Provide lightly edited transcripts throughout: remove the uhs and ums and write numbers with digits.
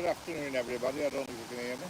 Good afternoon, everybody. I don't know if you can hear me.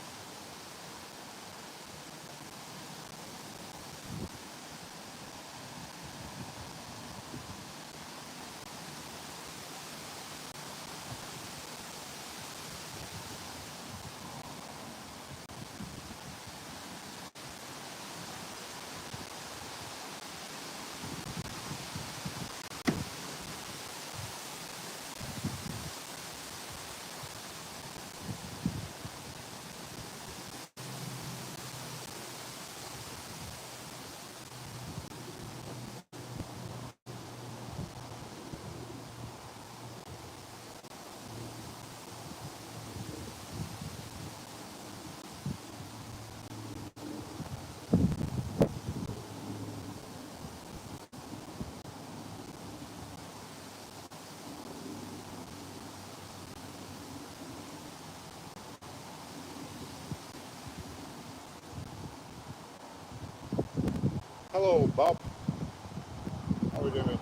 Hello, Bob. How are we doing?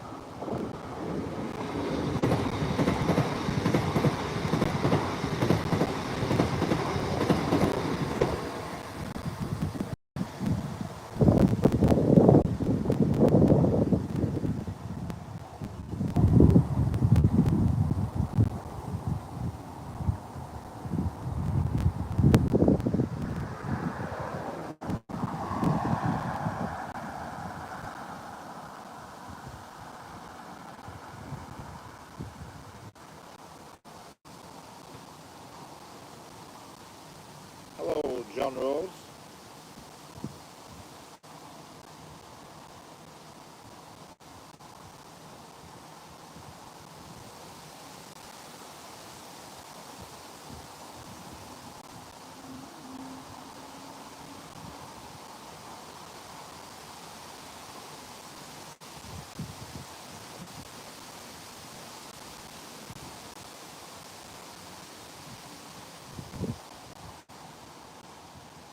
Hello, John Rose.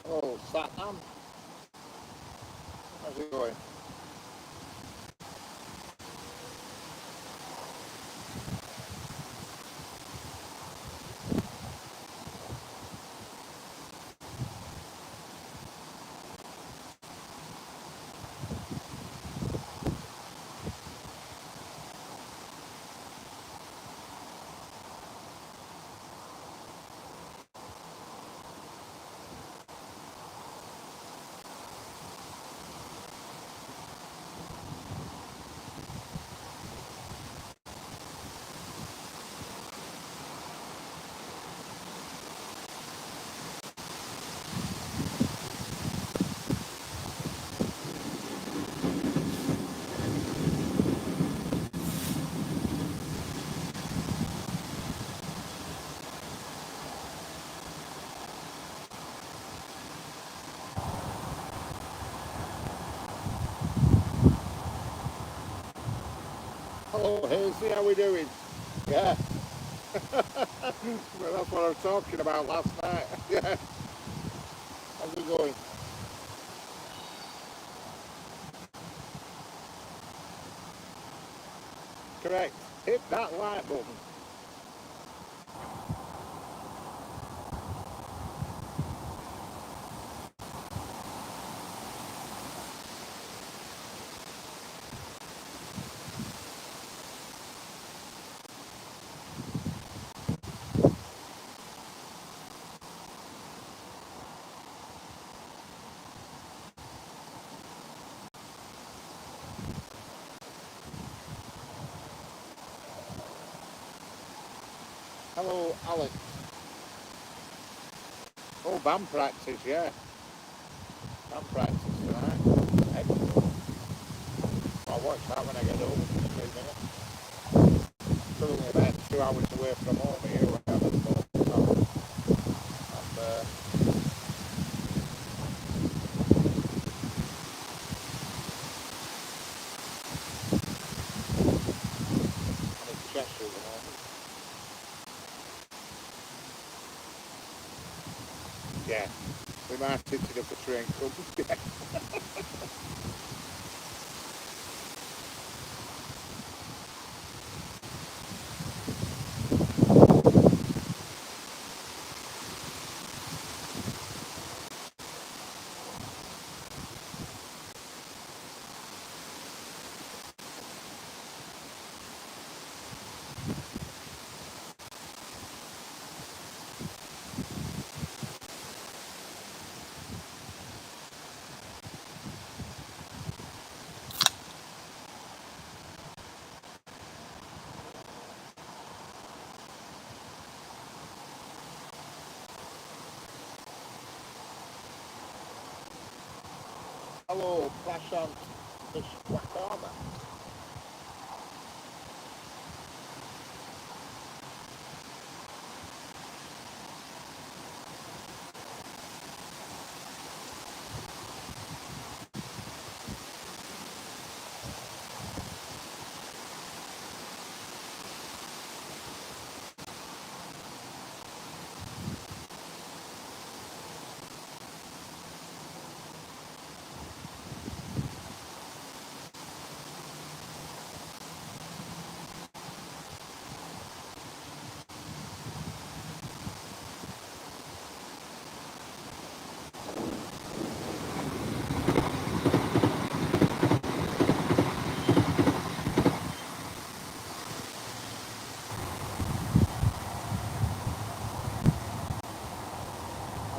Hello, Satnam. How's it going? Hello, Hazy. How we doing? Yeah. Well, that's what I was talking about last night. Yeah. How's it going? Correct. Hit that like button. Hello, Alex. Oh, band practice, yeah. Band practice tonight. Excellent. I'll watch that when I get home in a few minutes. Still only about 2 hours away from home here where I'm at the moment. So I'm in Cheshire at the moment. Yeah. We might have tinted up a train comes. Hello, flash on the black armour.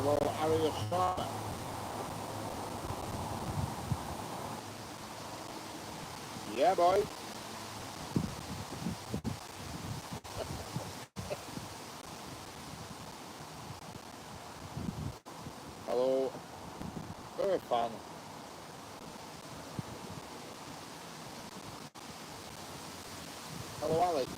Hello, area starter. Yeah, boy. Hello, very fun. Hello, Alex.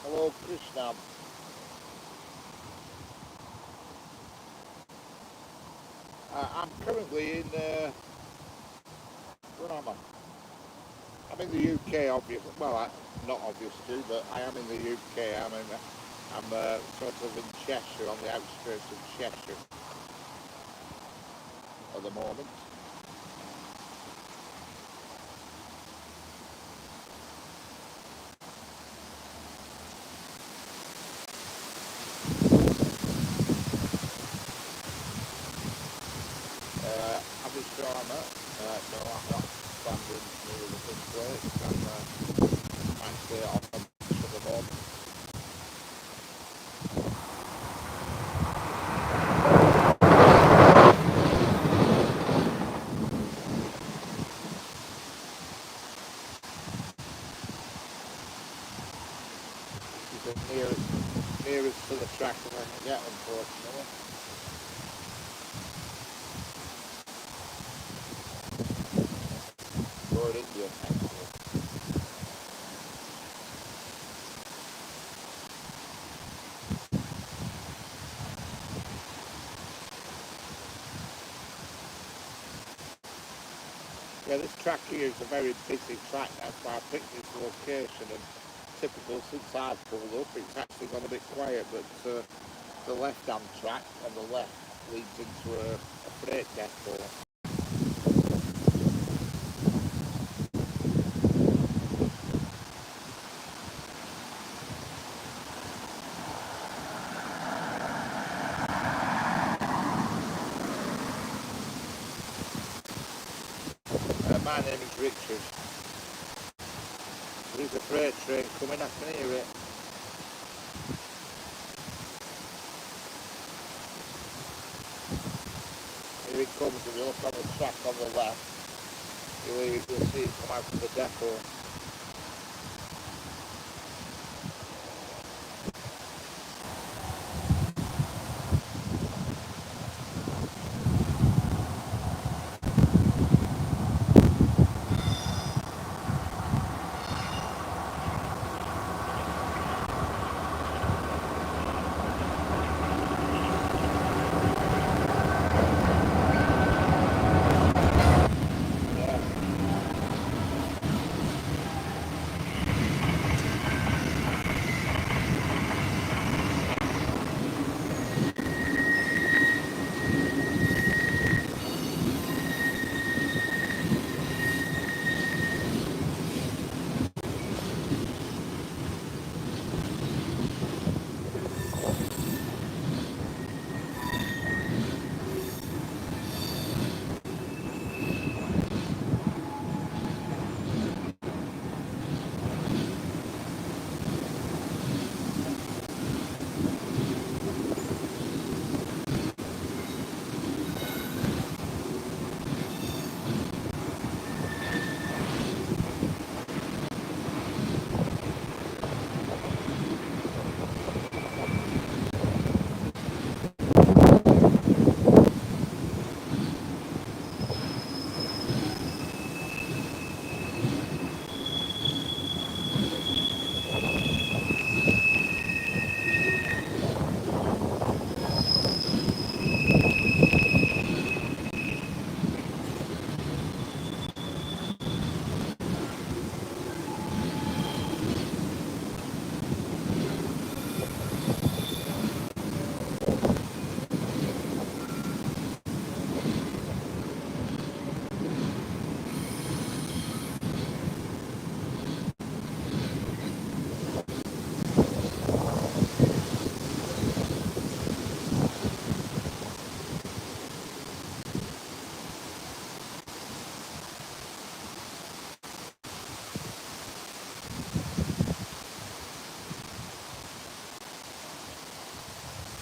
Hello, Krishna. I'm currently in, where am I? I'm in the UK, obviously. Well, not obviously, but I am in the UK. I'm sort of in Cheshire, on the outskirts of Cheshire at the moment. Average driver. No, I'm not standing near the big place. I'm actually on the beach at the moment. This is the nearest to the track that I can get, unfortunately. Or India, actually. Yeah, this track here is a very busy track. That's why I picked this location. And typical, since I've pulled up, it's actually gone a bit quiet. But the left-hand track on the left leads into a freight depot. My name is Richard. There's a freight train coming. I can hear it. Here it comes. If you look on the track on the left, you'll see it come out of the depot.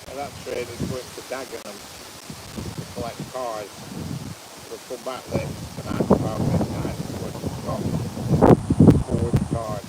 And that train is going to Dagenham to collect cars. It'll come back late tonight about midnight. It's going to stop Ford cars.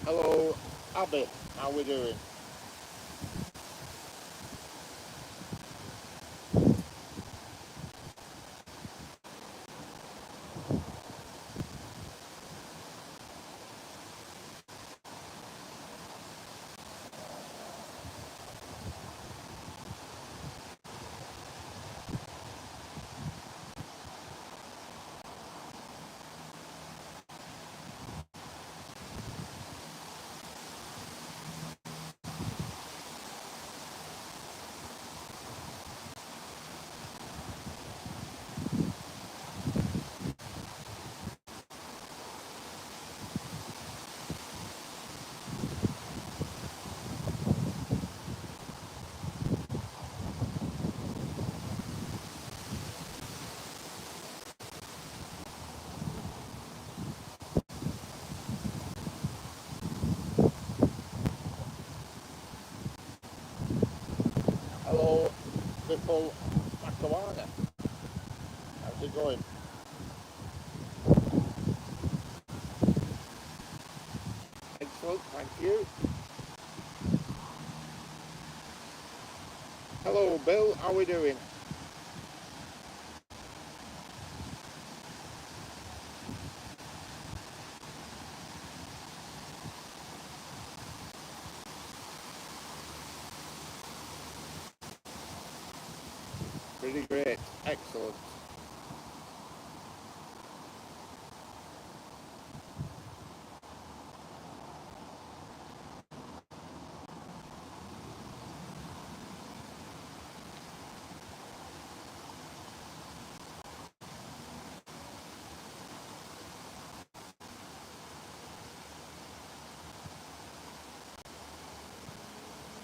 Hello, Abby. How we doing? Hello, Biffle Makawana. How's it going? Excellent, thank you. Hello, Bill. How we doing? Pretty great. Excellent.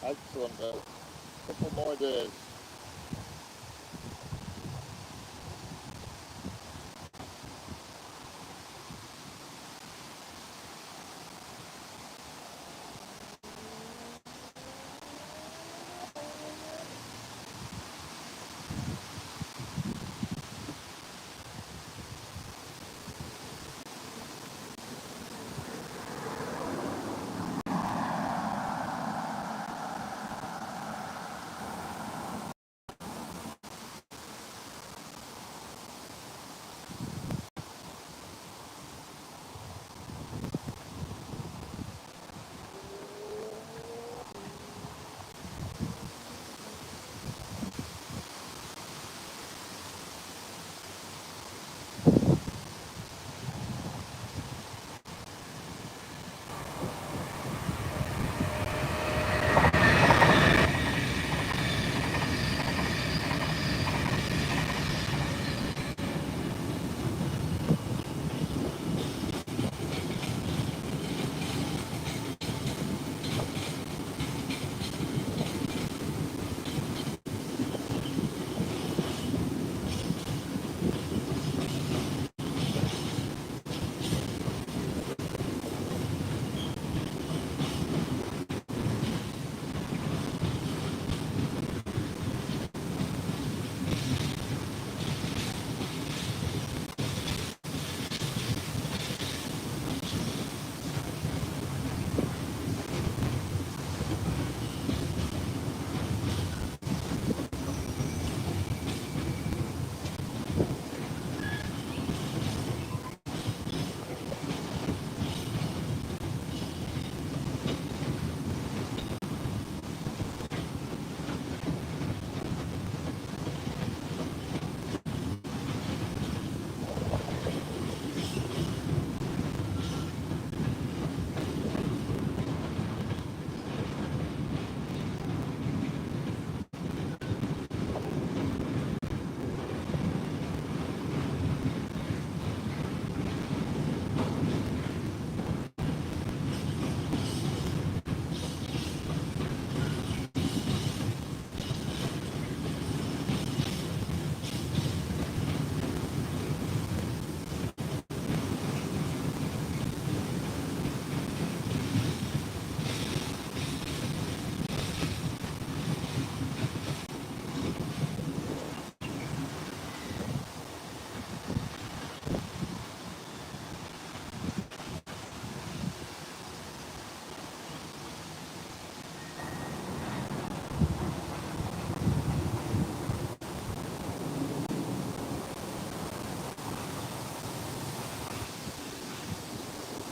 Excellent, Bill. Couple more days.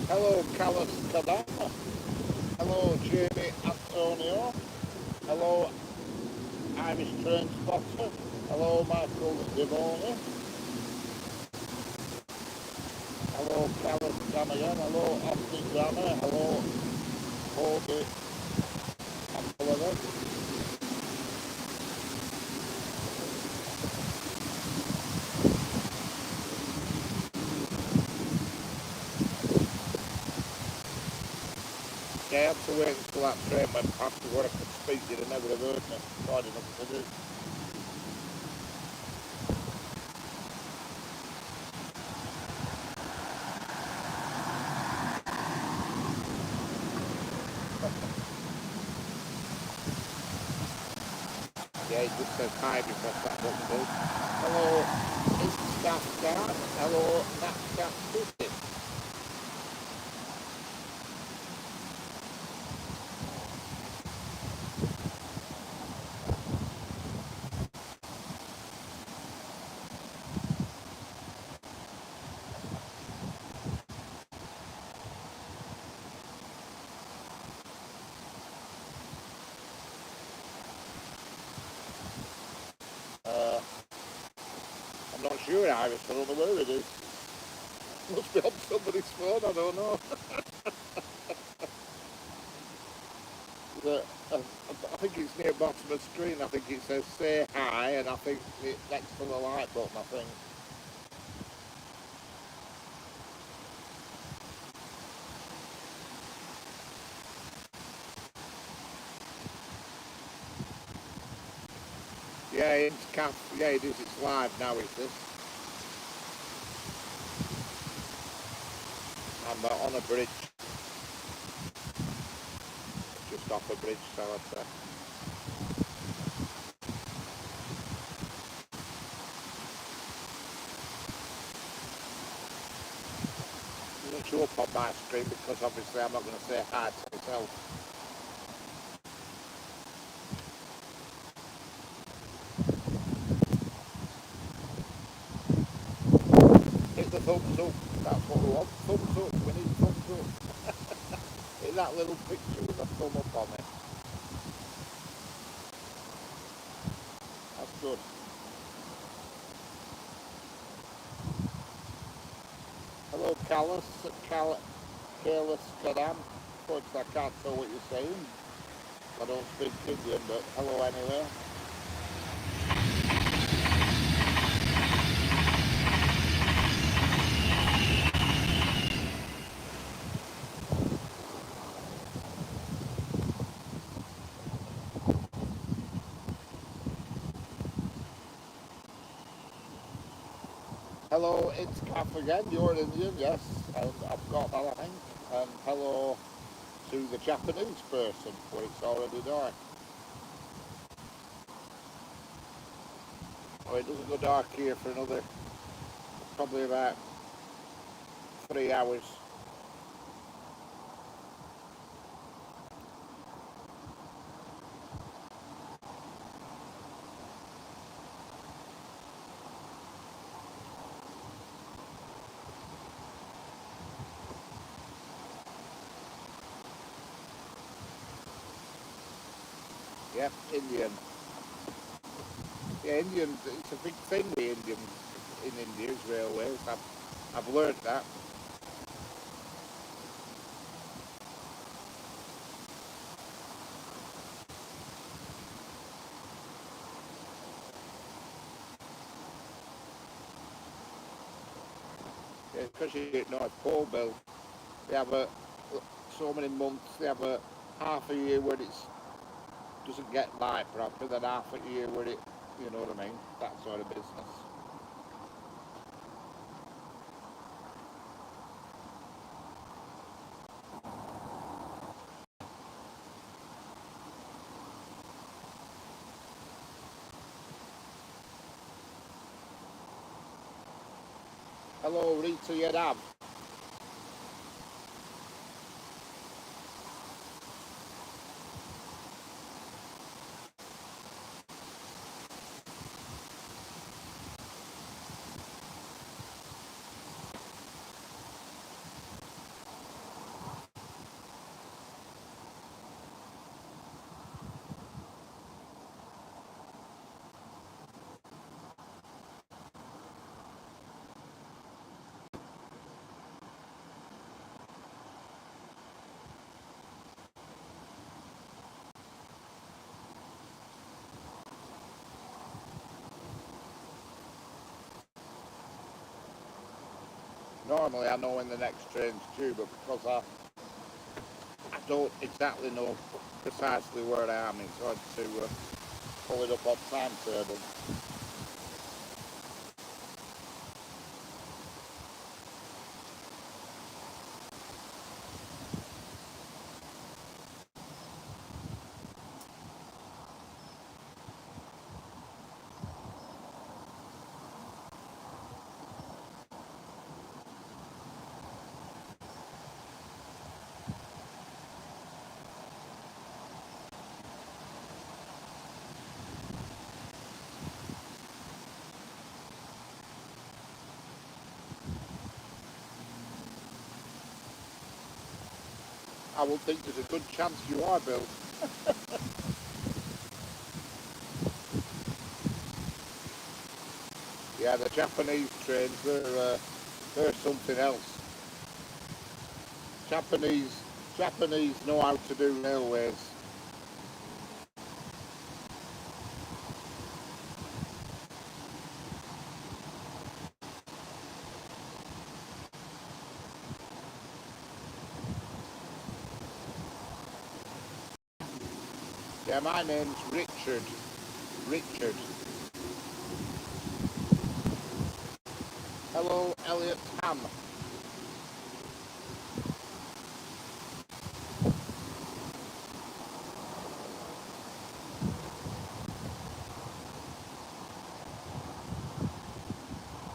Hello, Callus Kadama. Hello, Jamie Antonio. Hello, Irish Train Spotter. Hello, Michael Devoni. Hello, Callus Damayan. Hello, Austin Grammar. Hello, Audie and Oliver. Yeah, I had to wait until that train went past before I could speak. You'd have never have heard me. Hard enough to do. Yeah, he just says hi because that doesn't do. Hello, it's Staff Dan. Hello, Nat Staff City. Uh, I'm not sure, Iris. I don't know where it is. Must be on somebody's phone, I don't know. I think it's near bottom of the screen. I think it says say hi, and I think it's next to the light button, I think. Yeah, it's yeah, it is. It's live now, is this? I'm on a bridge, just off a bridge, so I'd say. It doesn't show up on my screen because obviously I'm not going to say hi to myself. Hit the thumbs up. That's what we want. Thumbs up. We need thumbs up. Hit that little picture with a thumb up on it. That's good. Hello, Careless Kadam. But I can't tell what you're saying. I don't speak Indian, but hello anyway. Hello, it's Kath again. You're an Indian, yes. And I've got that, I think. And hello to the Japanese person, where it's already dark. Oh, it doesn't go dark here for another, probably about 3 hours. Yep, Indian. Yeah, Indians, it's a big thing, the Indians in India's railways. I've learned that. Yeah, especially at North Pole Bill. They have so many months, they have a half a year where it doesn't get light proper, then half a year where it, you know what I mean, that sort of business. Hello, Rita Yadav. Normally I know when the next train's due, but because I don't exactly know precisely where I am, it's hard to pull it up on timetable. I will think there's a good chance you are, Bill. Yeah, the Japanese trains, they're something else. Japanese know how to do railways. Yeah, my name's Richard. Richard. Hello, Elliot Ham.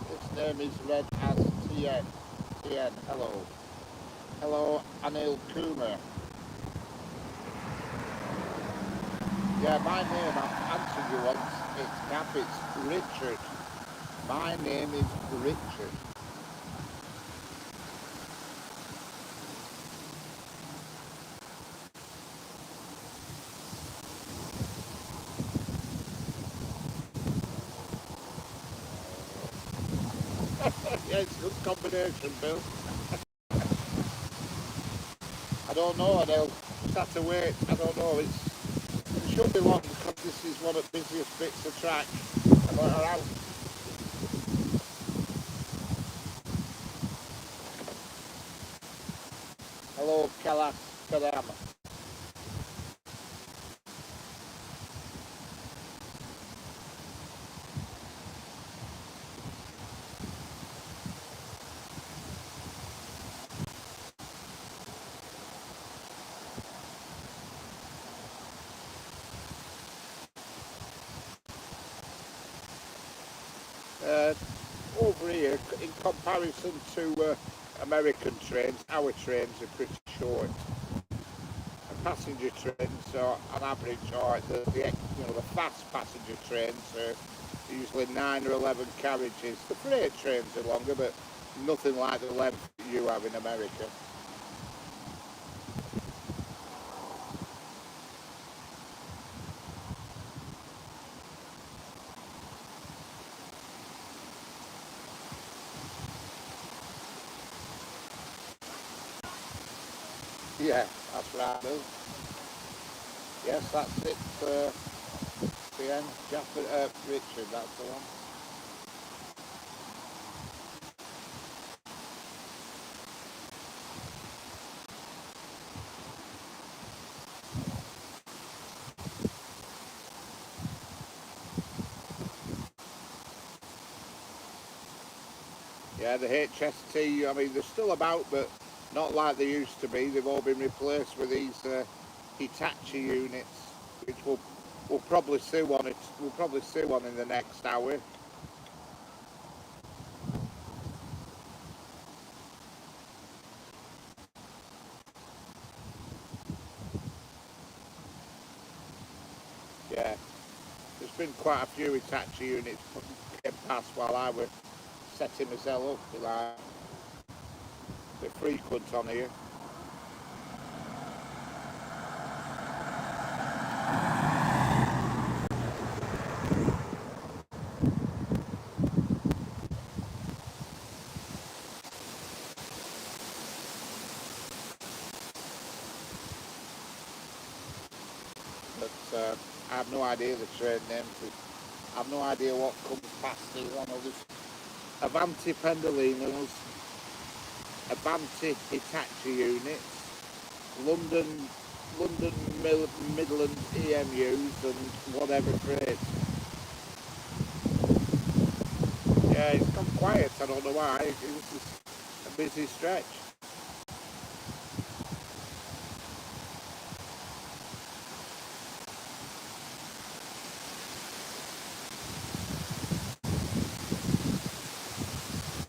His name is read as TN. TN, hello. Hello, Anil Kumar. Yeah, my name, I've answered you once. It's Cap, it's Richard. My name is Richard. Yeah, it's a good combination, Bill. I don't know, Anil. Just have to wait. I don't know. It should be long because this is one of the busiest bits of track. Around. Hello, Kalas Kadam. Over here, in comparison to American trains, our trains are pretty short. Passenger trains are on average, or the fast passenger trains are usually 9 or 11 carriages. The freight trains are longer, but nothing like the length that you have in America. Yeah, that's right, Bill. Yes, that's it. The end. Richard, that's the one. Yeah, the HST, I mean, they're still about, but not like they used to be. They've all been replaced with these Hitachi units, which we'll probably see one. We'll probably see one in the next hour. Yeah, there's been quite a few Hitachi units came past while I was setting myself up. Like, they're frequent on here. But I have no idea the train names. I have no idea what comes past these on others. Avanti Pendolinos. Avanti Hitachi units, London Midland EMUs, and whatever freight. Yeah, it's gone quiet. I don't know why. This is a busy stretch.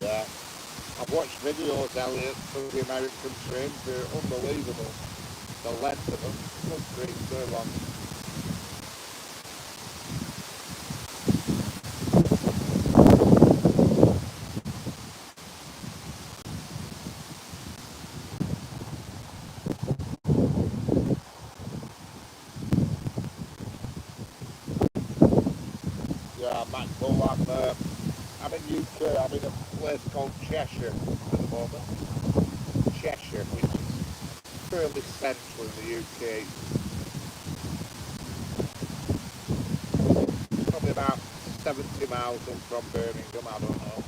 Yeah, I've watched videos, Elliot, from the American trains. They're unbelievable. The length of them. Look, great, so long. Yeah, Matt Bull, I'm in UK. I'm in a place called Cheshire at the moment. Cheshire, which is fairly central in the UK. Probably about 70 miles up from Birmingham, I don't know.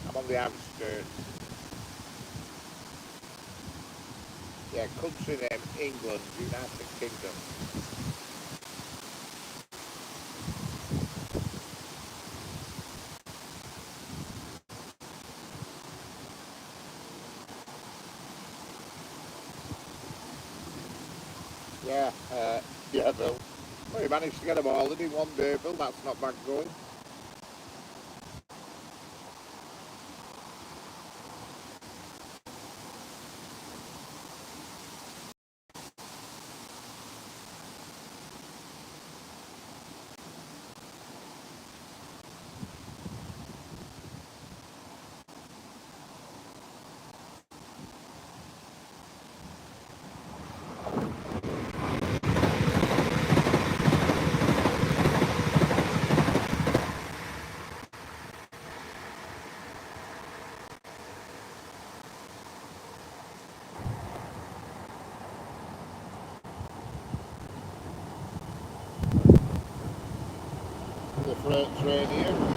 I'm on the outskirts. Yeah, country name England, United Kingdom. Yeah, yeah, Bill. Well, you managed to get them all in one day, Bill. That's not bad going. The freight train here.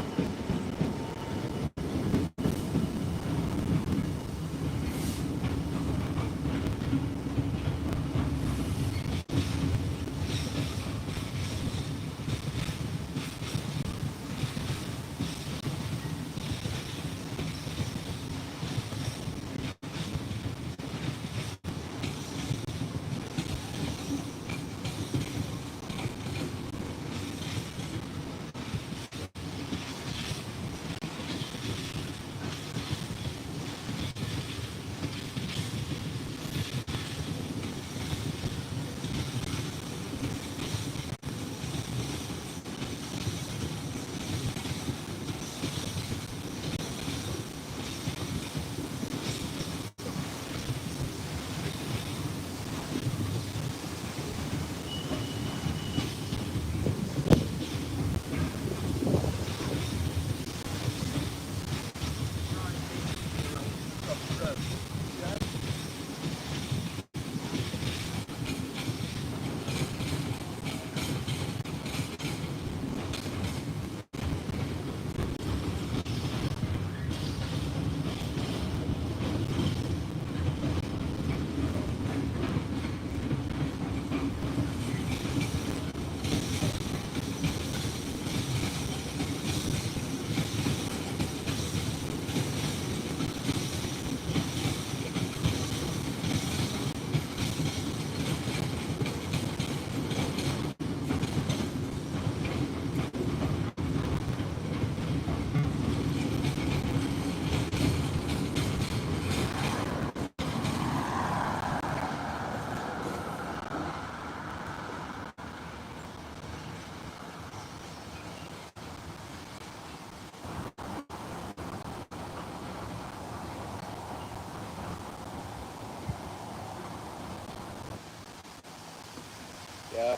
Yeah.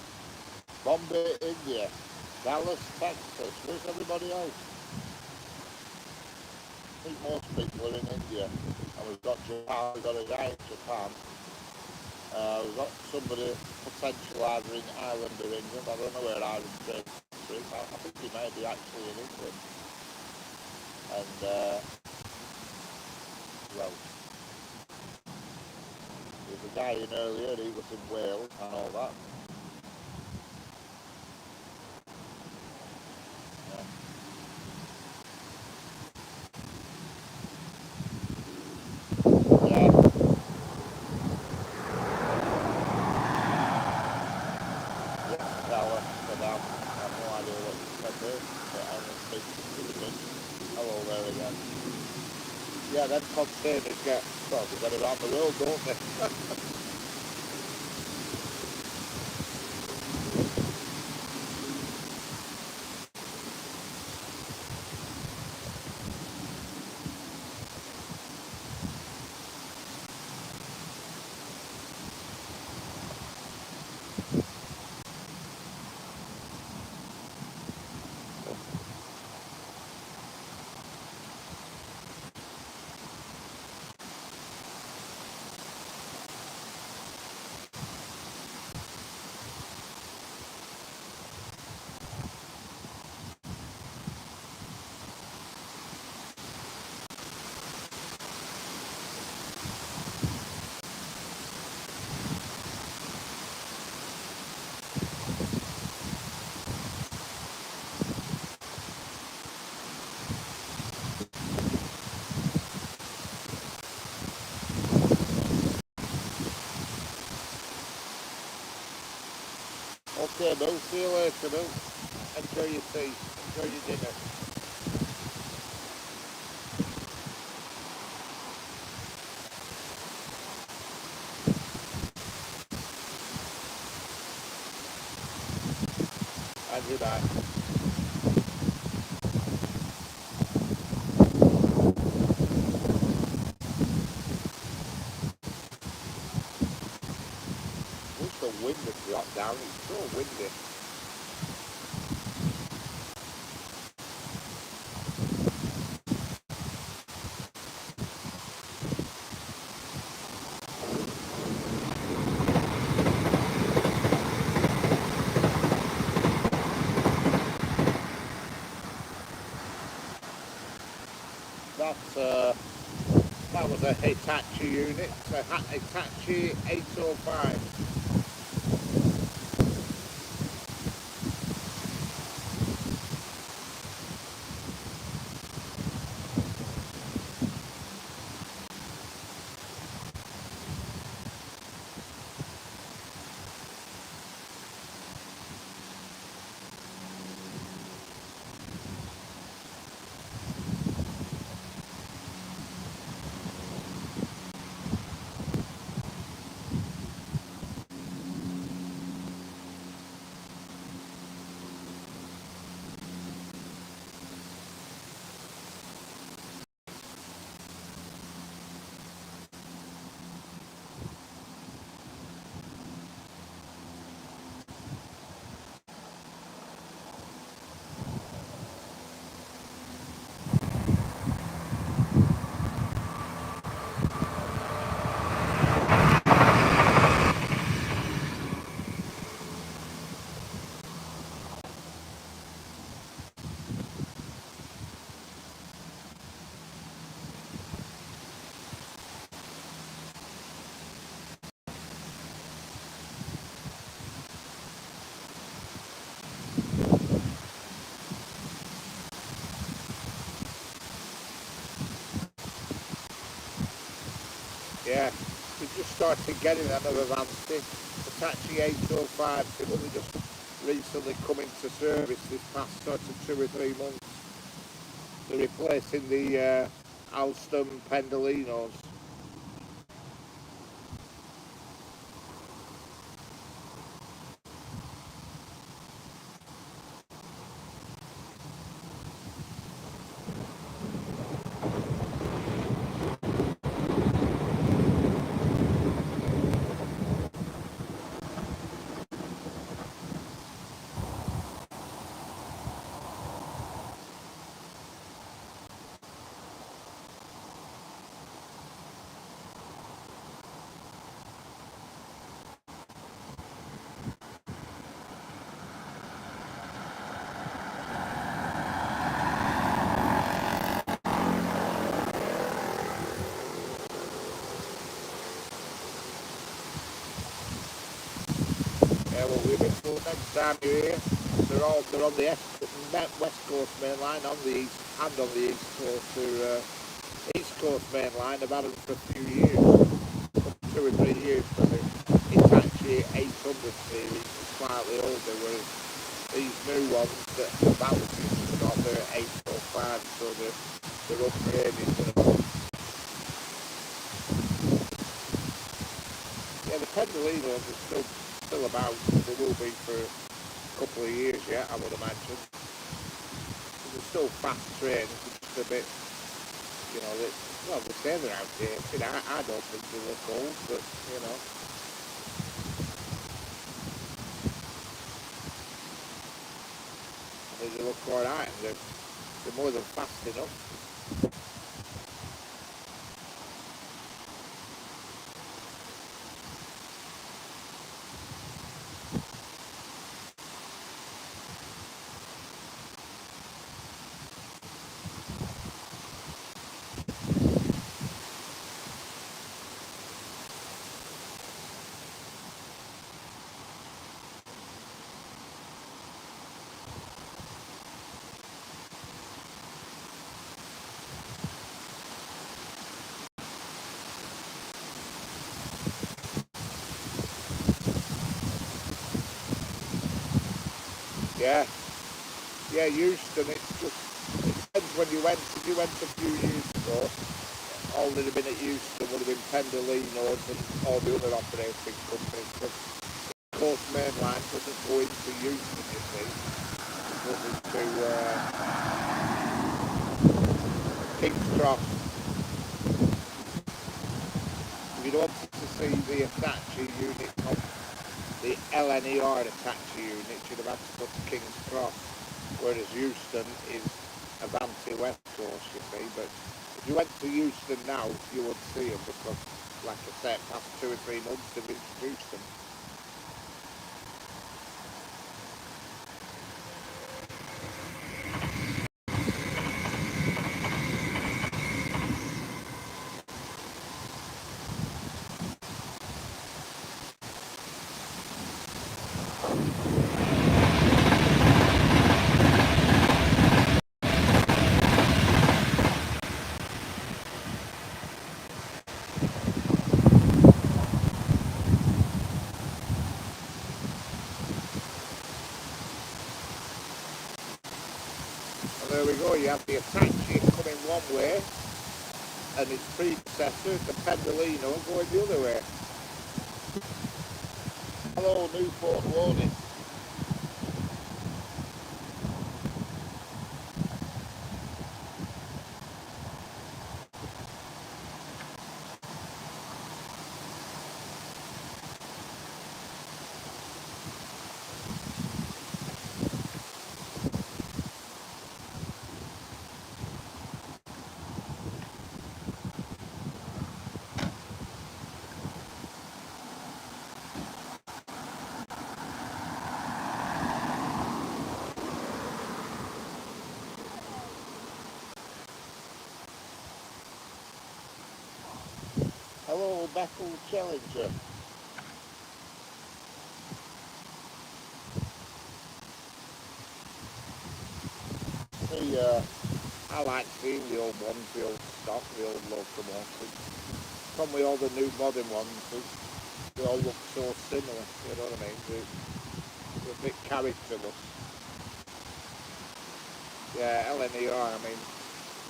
Bombay, India. Dallas, Texas. Where's everybody else? I think most people are in India. And we've got Japan, we've got a guy in Japan. We've got somebody potential either in Ireland or England. I don't know where Ireland is. I think he may be actually in England. And Well, there's a guy in earlier, he was in Wales and all that. Yeah. Yeah. Yeah. Tower for them. I have no idea what you said there, but I don't think it's good. Hello there again. Yeah, them containers get, well, they get around the world, don't they? Okay, Bill, see you later, Bill. Enjoy your tea, enjoy your dinner. And good night. Wish the wind had dropped down, it's so windy. That was a Hitachi unit, a Hitachi 805. Yeah, we just started getting another Vanity, Hitachi 805, they've only just recently come into service this past sort of 2 or 3 months. They're replacing the Alstom Pendolinos. will leave it till next time you're here. They're on the West Coast main line on the east and on the east coast. They're East Coast main line. I've had them for a few years, 2 or 3 years. But it's actually 800 series, slightly older, whereas these new ones that was used to got their 805, so they're upgraded to them. Yeah, the Pendolinos are still about. They will be for a couple of years yet, I would imagine. They're still fast trains, just a bit, well, they say they're outdated. I don't think they look old, but, they look alright, and they're more than fast enough. Yeah, Houston, it depends when you went. If you went a few years ago, all that have been at Houston would have been Pendolinos and all the other operating companies. Because the Coast Main Line doesn't go into Houston, you see. It goes into King's Cross. If you wanted to see the Apache unit of the LNER Apache unit, you'd have had to go to King's Cross, whereas Houston is Avanti West Coast, you see. But if you went to Houston now, you would see them because, like I said, past 2 or 3 months they've introduced them. And there we go, you have the Apache coming one way, and its predecessor, the Pendolino, going the other way. Hello, Newport loading. Hello, Bethel Challenger. I like seeing the old ones, the old stock, the old locomotives. Probably all the new modern ones, they all look so similar, you know what I mean? They're a bit characterless. Yeah, LNER, I mean,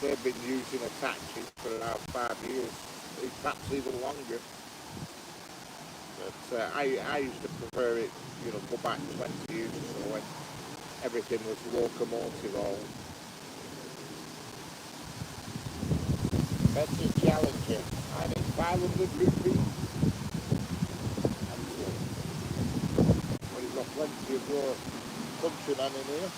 they've been using Apaches for about 5 years, perhaps even longer. But I used to prefer it, go back 20 years or so when everything was locomotive all. Better Challenger. I need 500 rupees. Well, you've got plenty of your countrymen in here.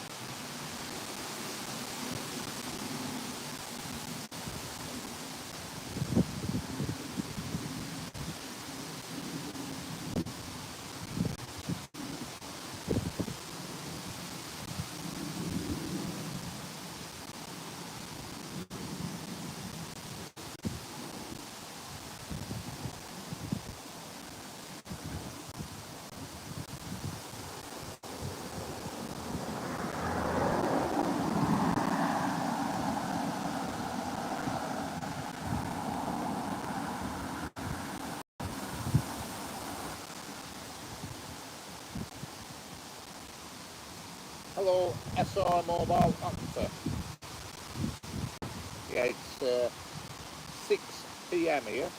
Hello, SR Mobile Officer. Yeah, it's 6 p.m. here.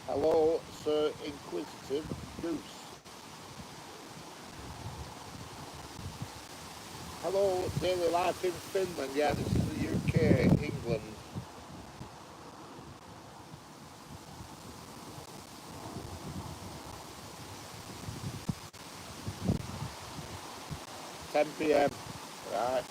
Hello, Sir Inquisitive Goose. Hello, Daily Life in Finland. Yeah, this is the UK, England. Ten p.m. Right.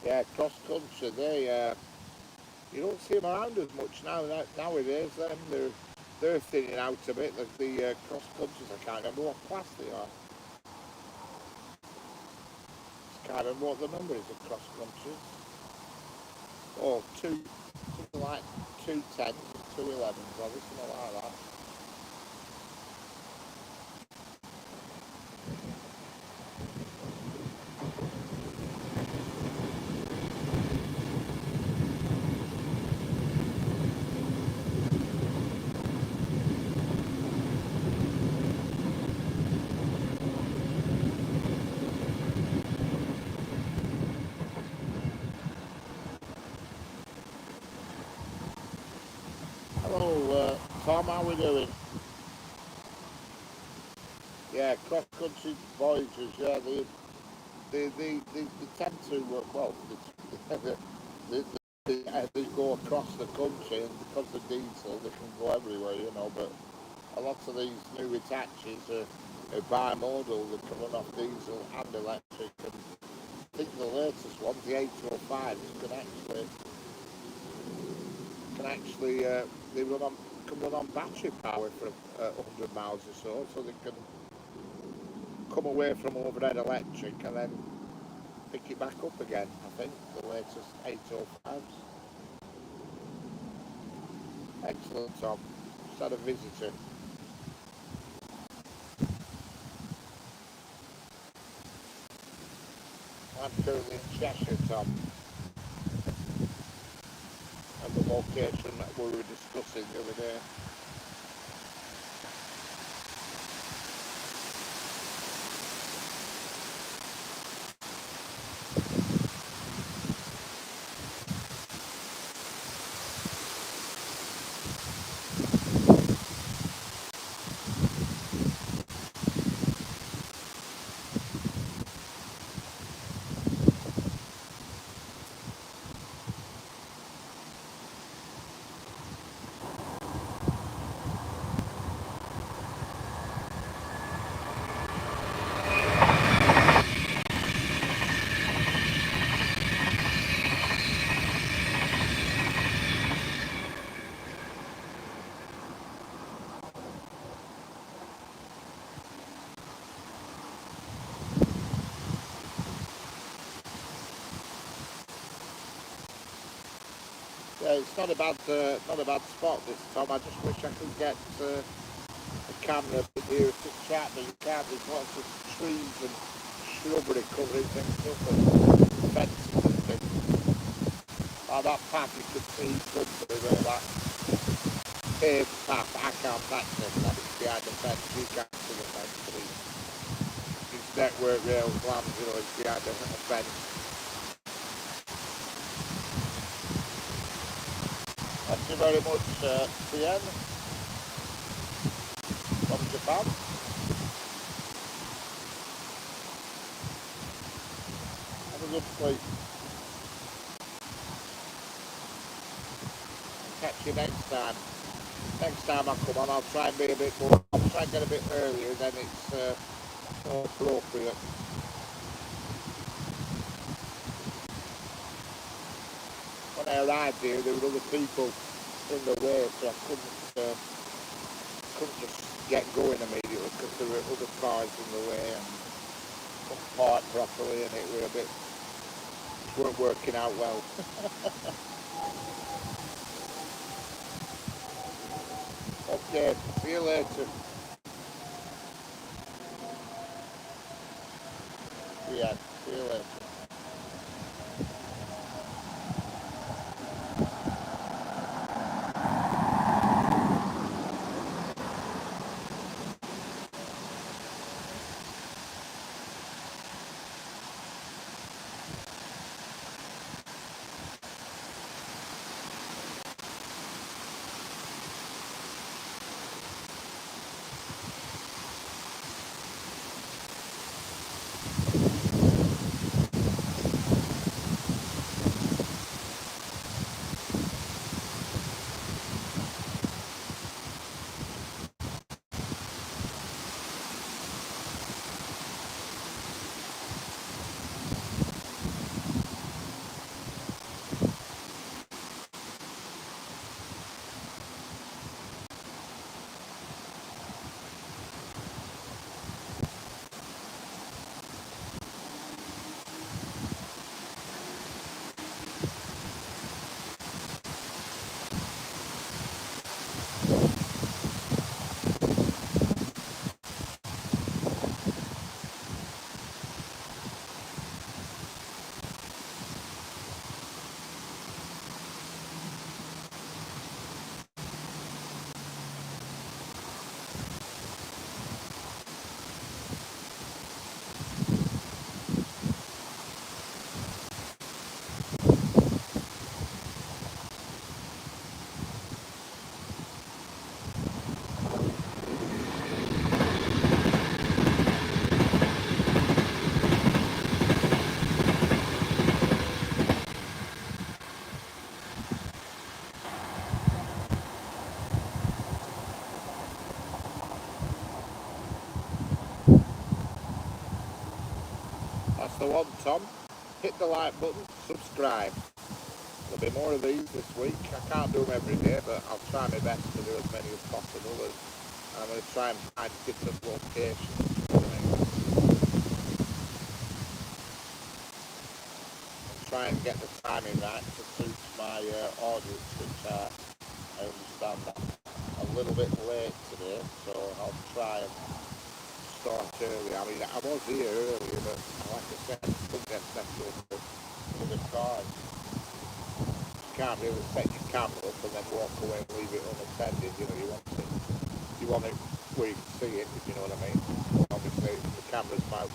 Yeah, cross country. You don't see them around as much nowadays. They're thinning out a bit. The cross countries. I can't remember what class they are. Can't remember what the number is of cross countries. Oh, something like 210s, 211s, or something like that. Hello, Tom. How we doing? Yeah, cross country voyages. Yeah, they tend to well, they go across the country, and because of diesel, they can go everywhere, you know. But a lot of these new Hitachi's are bimodal. They can run off diesel and electric. And I think the latest one, the 805, they can run on battery power for 100 miles or so they can come away from overhead electric and then pick it back up again. I think the latest 805s. Excellent, Tom. Just had a visitor. I'm currently in Cheshire, Tom, and the location that we were discussing the other day. Yeah, it's not a bad spot this time. I just wish I could get a camera here to chat, but you can't. There's lots of trees and shrubbery covering things up and fences and things. Like that path you could see somebody where that paved path, I can't access that. It's behind the fence. You can't see the fence. It's network rail plans, you know, it's behind the fence. Thank you very much, CN. Bob. Have a good sleep. Catch you next time. Next time I come on, I'll try and be a bit more. I'll try and get a bit earlier, then it's more appropriate. When I arrived here, there were other people in the way, so I couldn't just get going immediately because there were other cars in the way and couldn't park properly, and it weren't working out well. Okay, see you later. Yeah, see you later. That's the one, Tom. Hit the like button, subscribe. There'll be more of these this week. I can't do them every day, but I'll try my best to do as many as possible. And I'm going to try and find different locations. And try and get the timing right to suit my audience, which I understand I'm a little bit late today, so I'll try and start early. I mean, I was here earlier, but like I said, I couldn't get settled for the cars. You can't really set your camera up and then walk away and leave it unattended. You know, you want it where you can see it, if you know what I mean. Obviously, the camera's about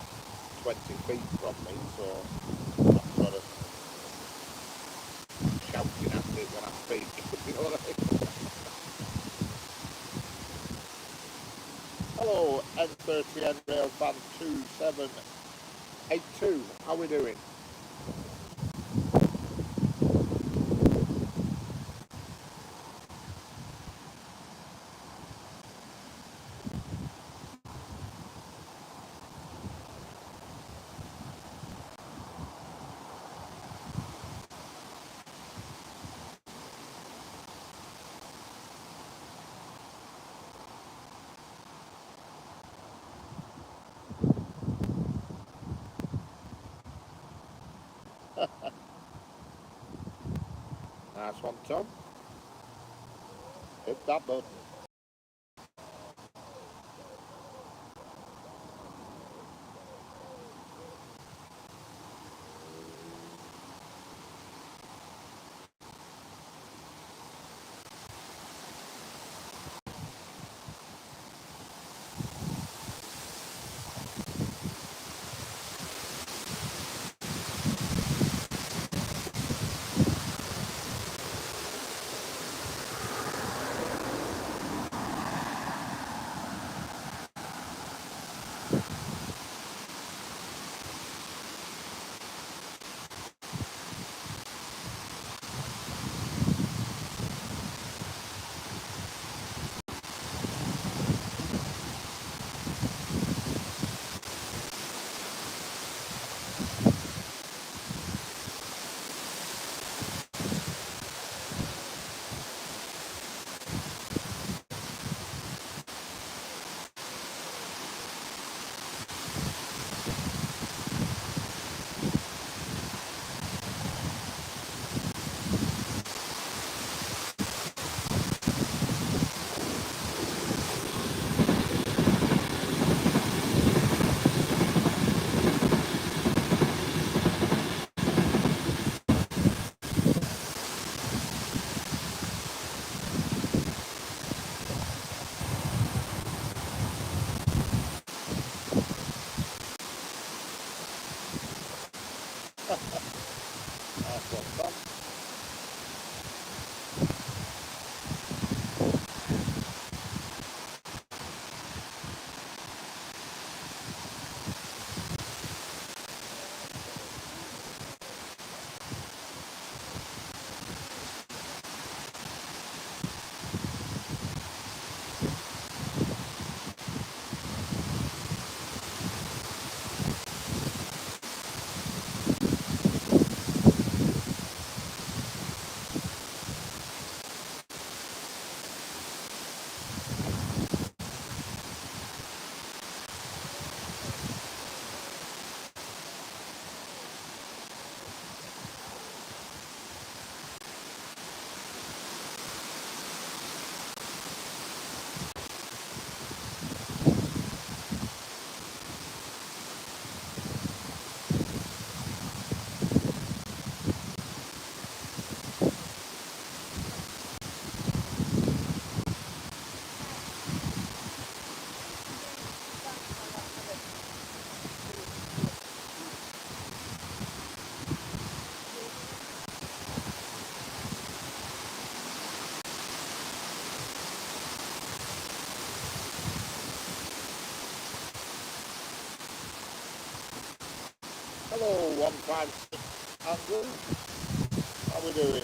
20 feet from me, so I'm sort of shouting at it when I speak, if you know what I mean. Hello, N30N Railfan 2782. How we doing? Nice one, Tom. Hit that button. Nice one, Tom. Hello, 156 Andrew. How we doing?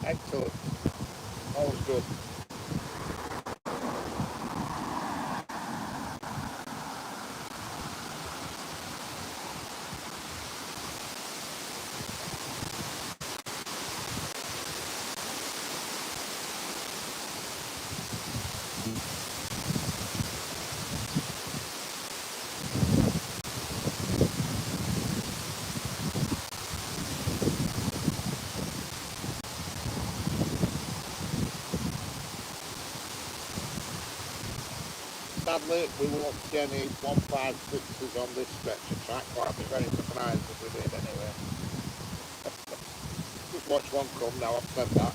Excellent. Always good. Sadly, we won't see any 156s on this stretch of track, but I'd be very surprised if we did anyway. Just watch one come now, I've said that.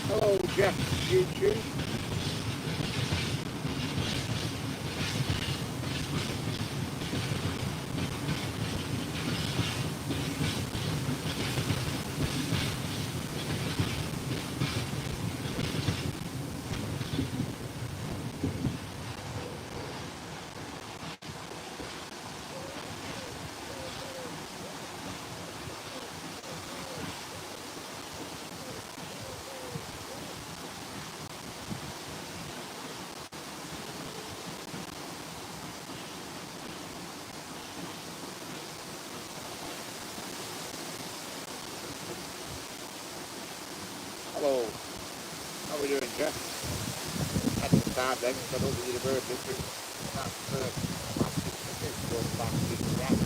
Hello, Jeff, YouTube. Hello, how are we doing, Jeff? At the start then, got over the university, that's massive tickets going back to the ground.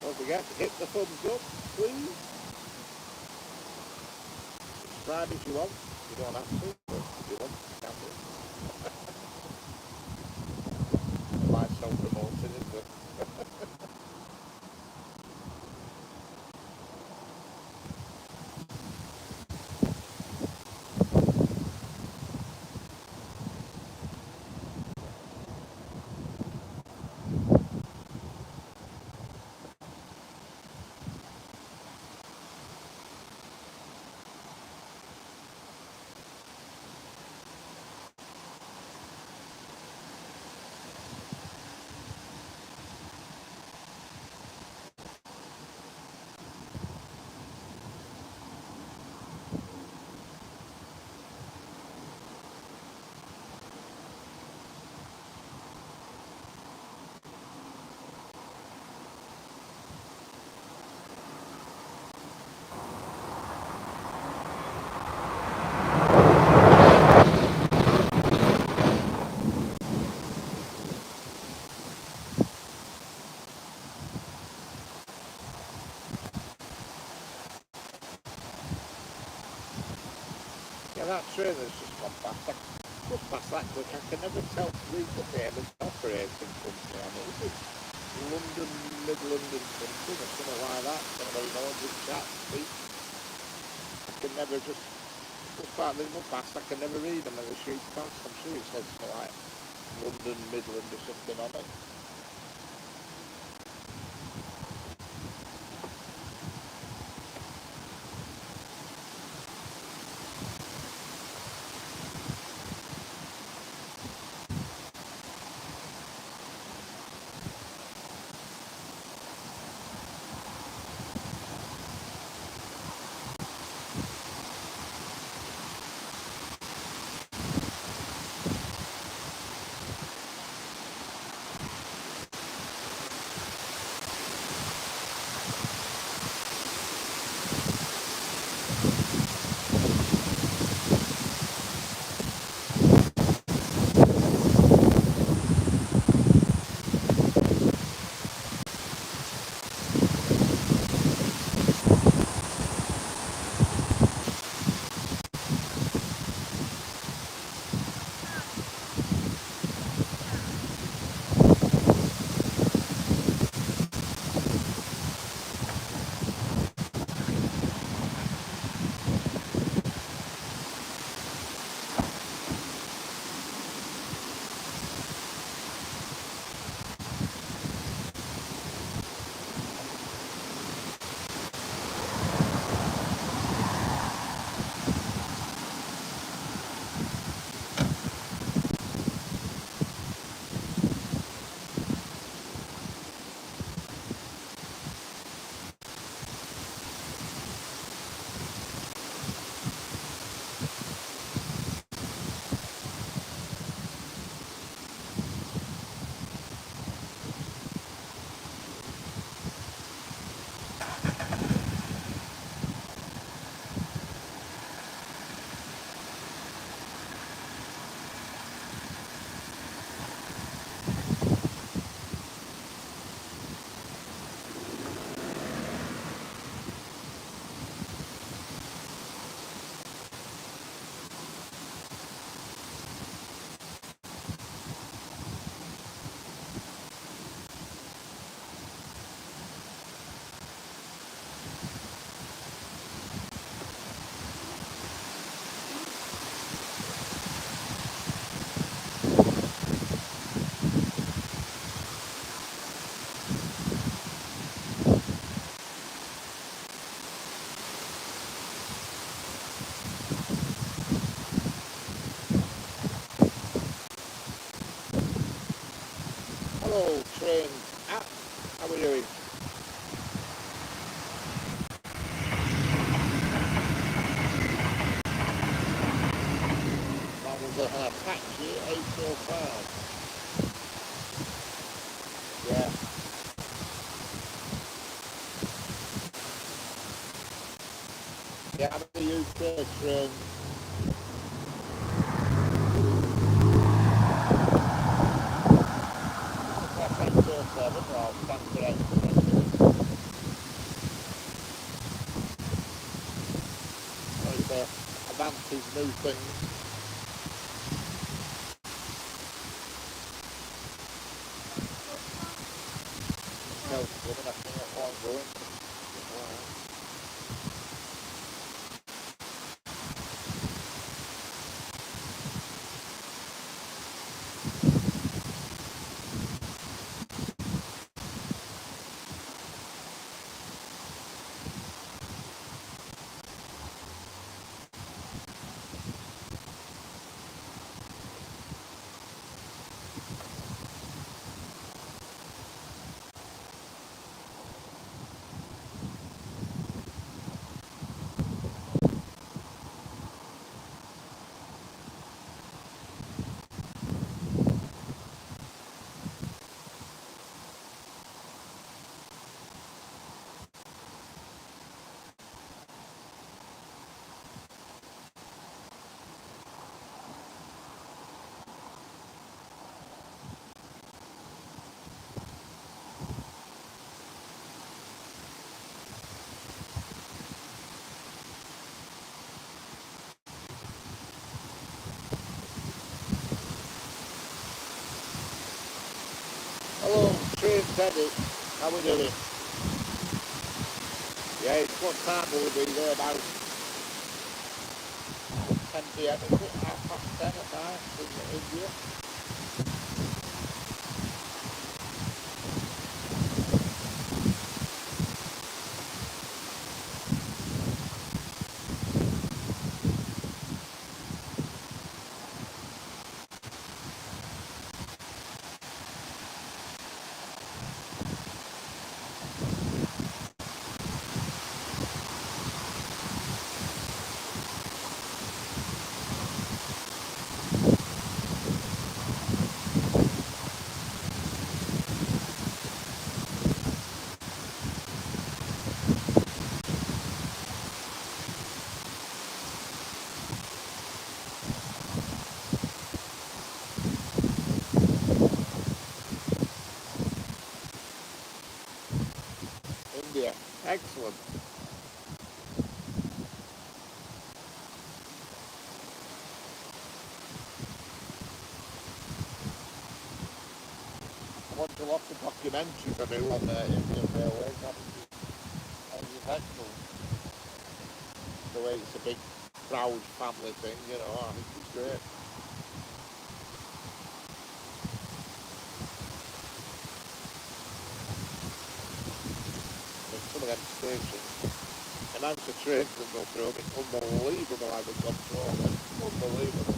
Don't forget to hit the thumbs up, please. Subscribe if you want. You don't have to, but if you want, you can do. My self-promoting, isn't it? that train has just gone past, I goes past that quick, I can never tell, read the name of the operating company on it. Is it London, Midland and something, or something like that? Somebody knows which that speak. I can never just like they go past, I can never read them in the street past. I'm sure it says something like London, Midland or something on it. Hello, train. How are you doing? That was an Apache 805. Yeah. Yeah, I'm in the UK train. That's 807 or Stanford 807. So it's advances new things. Tell women I think that's what I'm going. Teddy, how we doing? Yeah, it's what time will we be there? About 10 p.m. is it? Half past 10 at night in India. India. Excellent. I watch a lot of documentaries I do on Indian Railways. And it's excellent. The way it's a big, proud family thing, you know, I think it's great. But some of them stations, and amount of trains that go through, it's unbelievable how they've gone through all them. Unbelievable.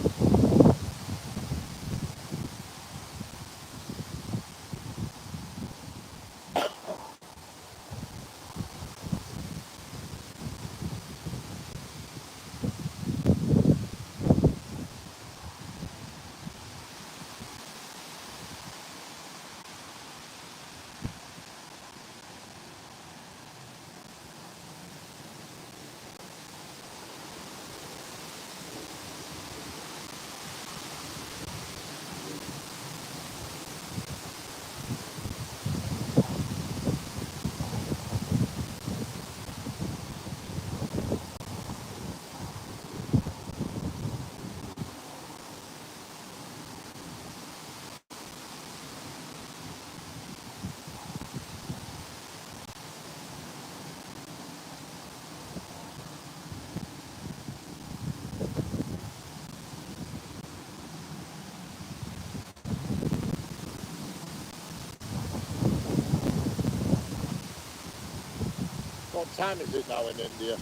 What time is it now in India?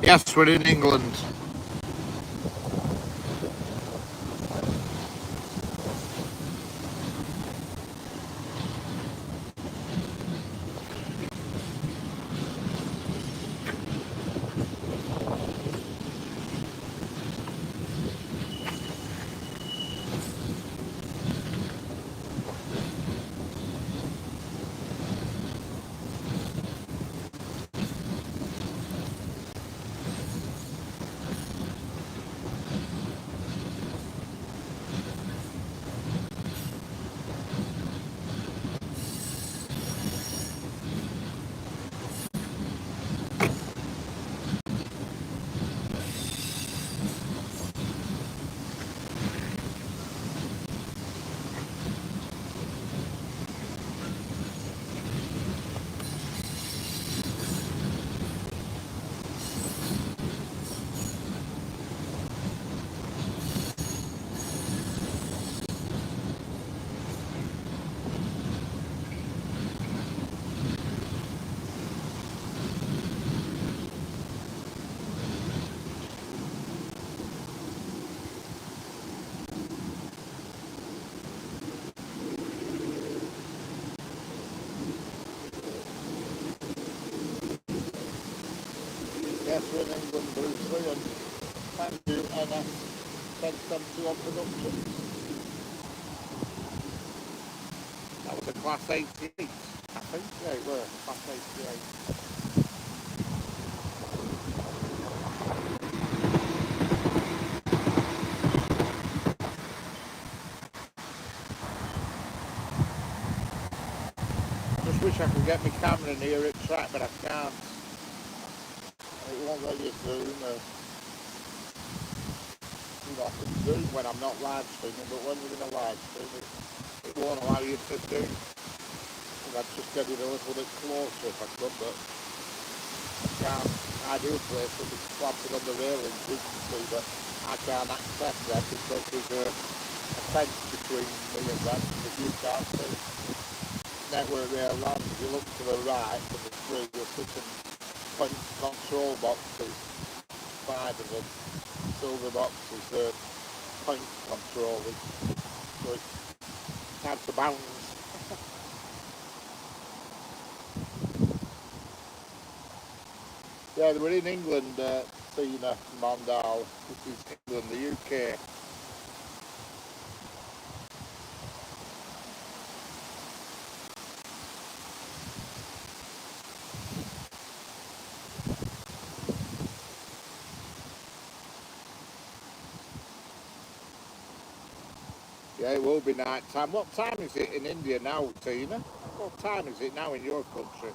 Yes, we're in England. Yes, we're in England, Bruce Lee, and thank you, NS 1071 production. That was a Class 88, I think. Yeah, it were, Class 88. Just wish I could get my camera near it track, but I can't. It won't let you zoom. I can zoom when I'm not live streaming, but when you're in a live stream, it won't allow you to zoom. I'd just get it a little bit closer if I could, but I can't. Ideal place would be planted on the railings, you can see, but I can't access them because there's a fence between me and them, if you can't see. Network rail land, if you look to the right from the screen, you'll see some point control boxes, 5 of them, silver boxes, point controllers, so it's hard to bounce. Yeah, we're in England, Tina Mondal. This is England, the UK. Yeah, it will be night time. What time is it in India now, Tina? What time is it now in your country?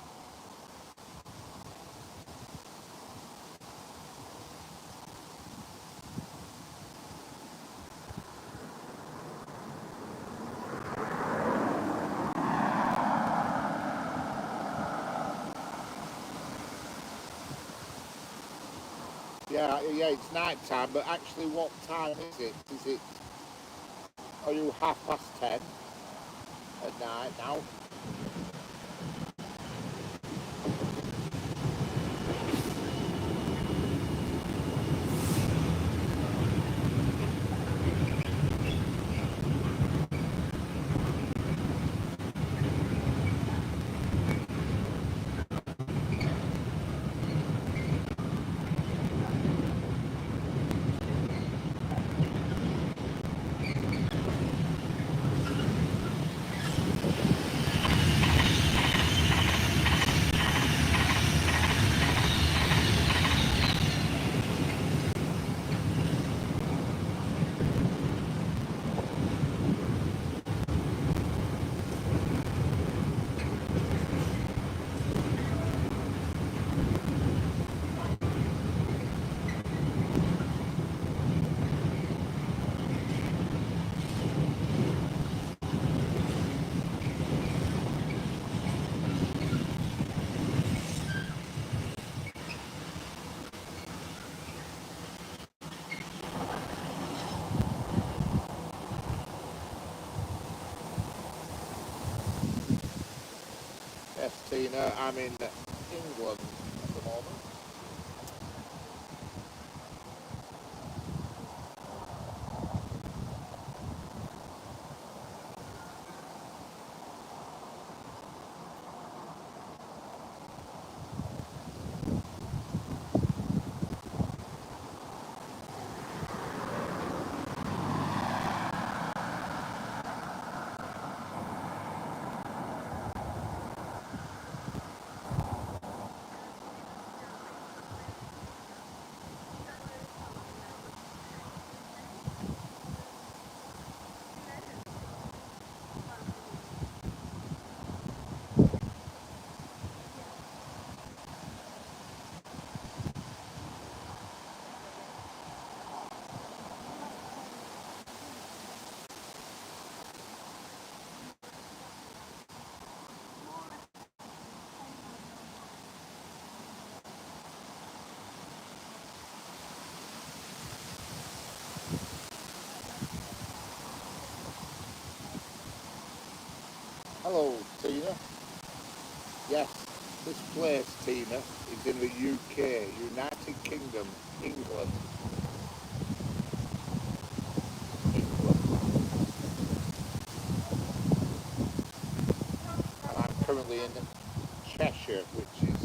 Yeah, it's night time, but actually what time is it? Are you 10:30 at night now? Yes, Tina, I'm in England at the moment. Hello, Tina. Yes, this place, Tina, is in the UK, United Kingdom, England. England. And I'm currently in Cheshire, which is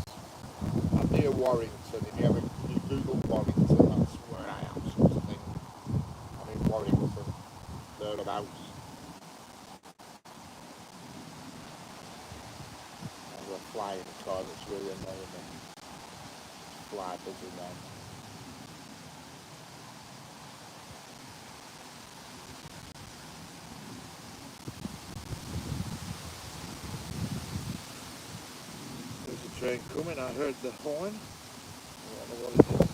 I'm near Warrington. If you Google Warrington, that's where I am, sort of thing. I'm in Warrington, thereabouts. And we're flying car that's really annoying me. Fly buzzing then. There's a train coming, I heard the horn. I don't know what it is.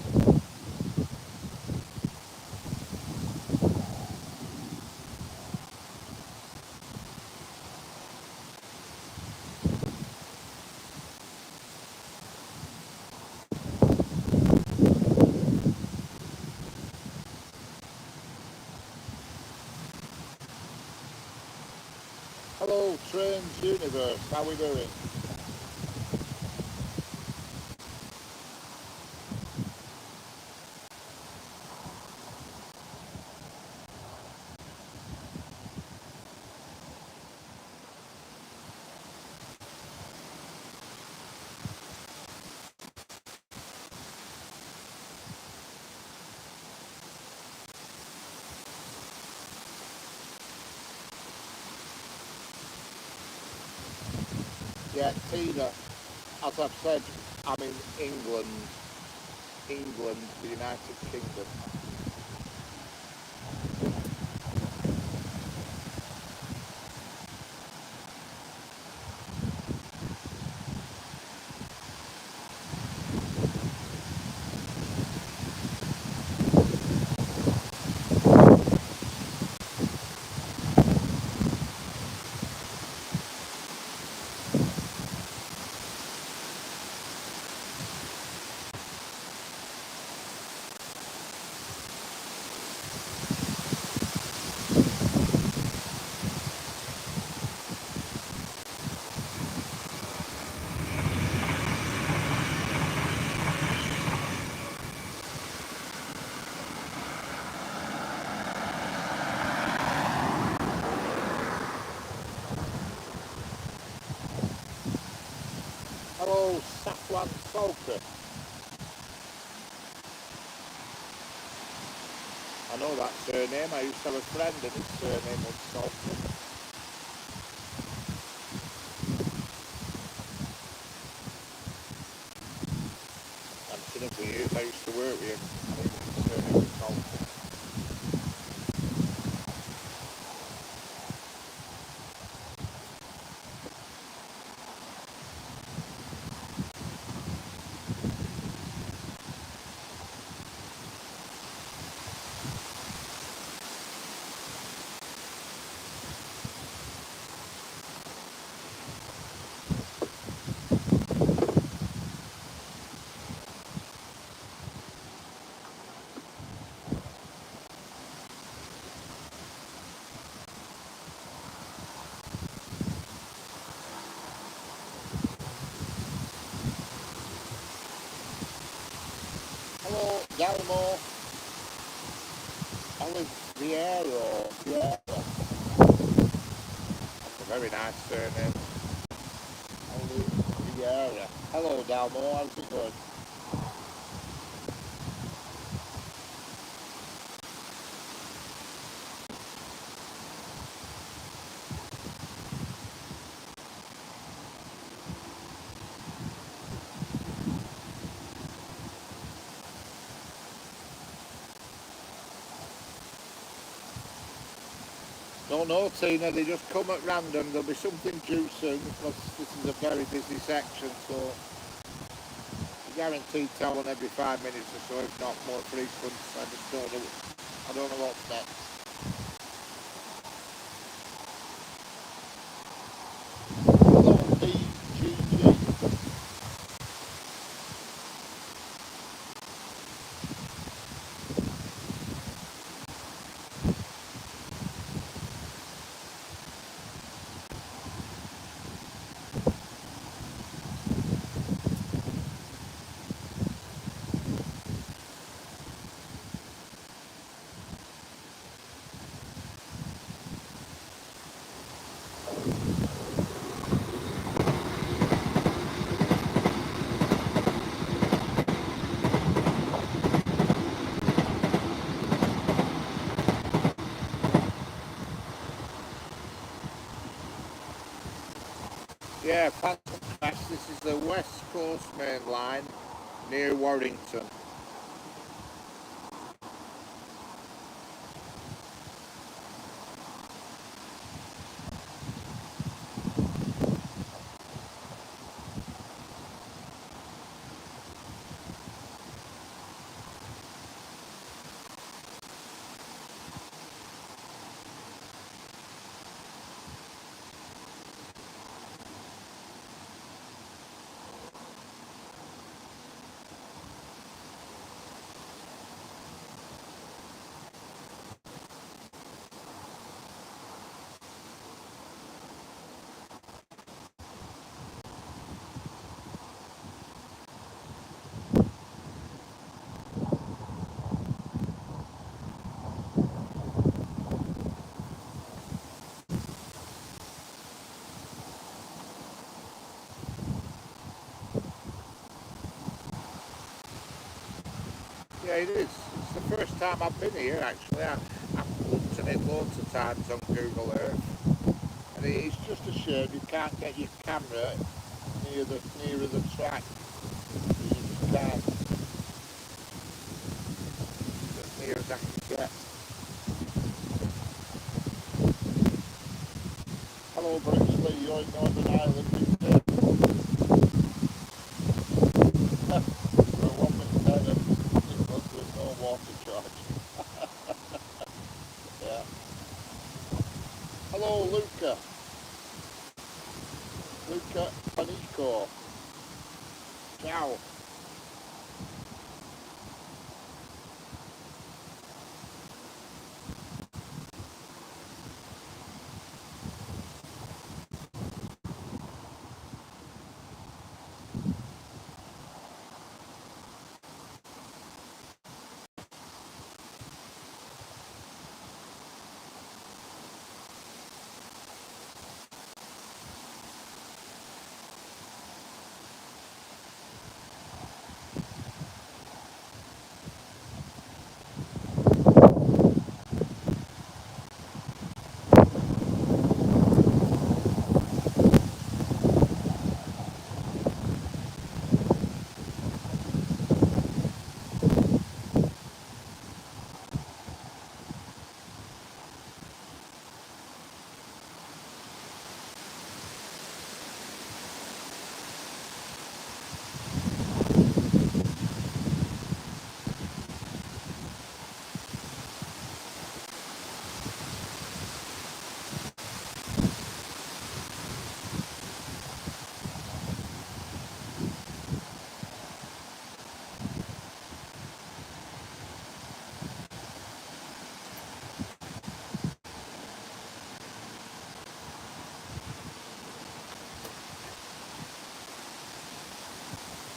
Hello, Trains Universe, how we doing? Yeah, Tina, as I've said, I'm in England, the United Kingdom. Hello, Safwan Sulker. I know that surname. I used to have a friend and his surname was Sulker. I've seen him for years. I used to work with him. I think his surname was Sulker. Hello, Galmo. Oliviero. Yeah. That's a very nice surname. Oliviera. Hello, Dalmo. How's it going? Don't know, Tina. They just come at random. There'll be something due soon because this is a very busy section, so guaranteed tell every 5 minutes or so, if not more frequent. I just don't know. I don't know what's next. Hello, DGG. Coast Main Line near Warrington. Yeah, it is. It's the first time I've been here actually. I've looked at it loads of times on Google Earth, and it's just a shame you can't get your camera nearer the track. You just can't as near as I can get. Hello, Bruce Lee. You're in Northern Ireland, UK. For 1 minute, there's no water charge. Yeah. Hello, Luca. Luca Panico. Ciao.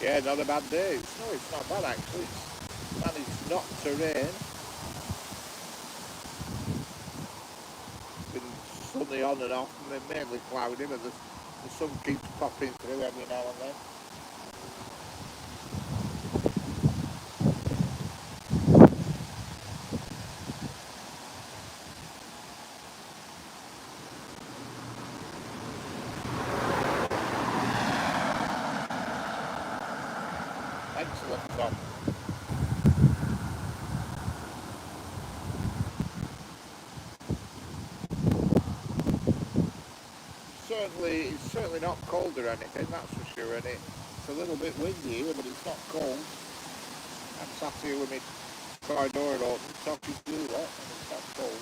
Yeah, not a bad day. No, it's not bad actually. It's managed not to rain. It's been sunny on and off, and then mainly cloudy, but the sun keeps popping through every now and then. Excellent, Tom. It's certainly not cold or anything, that's for sure, and it's a little bit windy here, but it's not cold. I'm sat here with my car door open, talking to you lot, and it's not cold.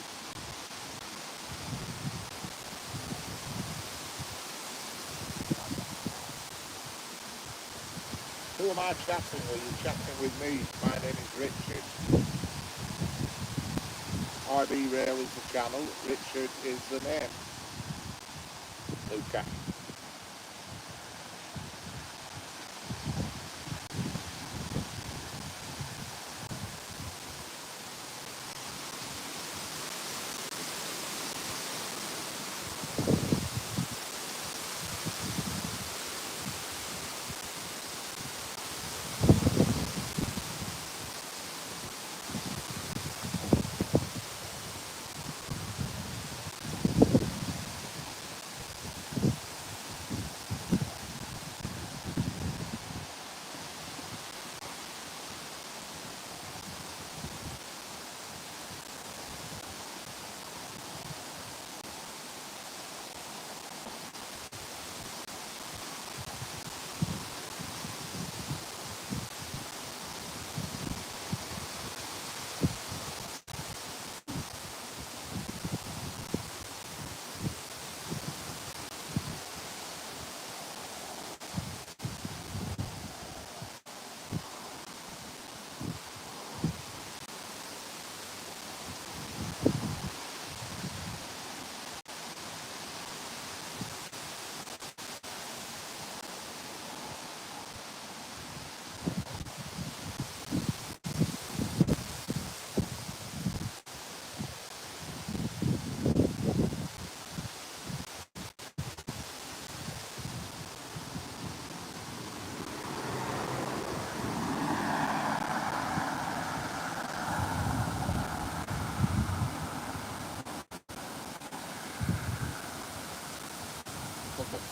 Who am I chatting with? You're chatting with me. My name is Richard. RB Rail is the channel, Richard is the name. Luca.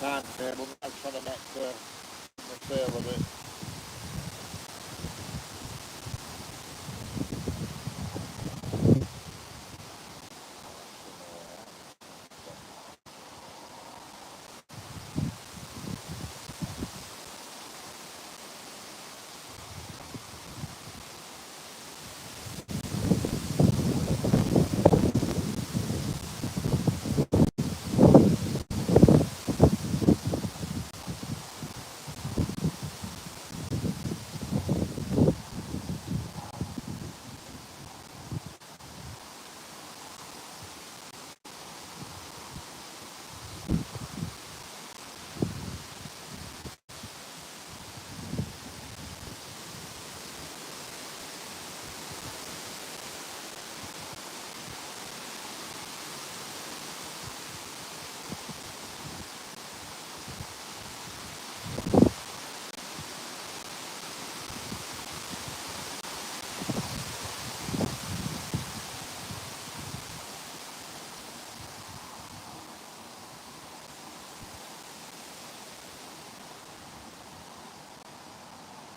timetable. I'm trying to make the sale of it.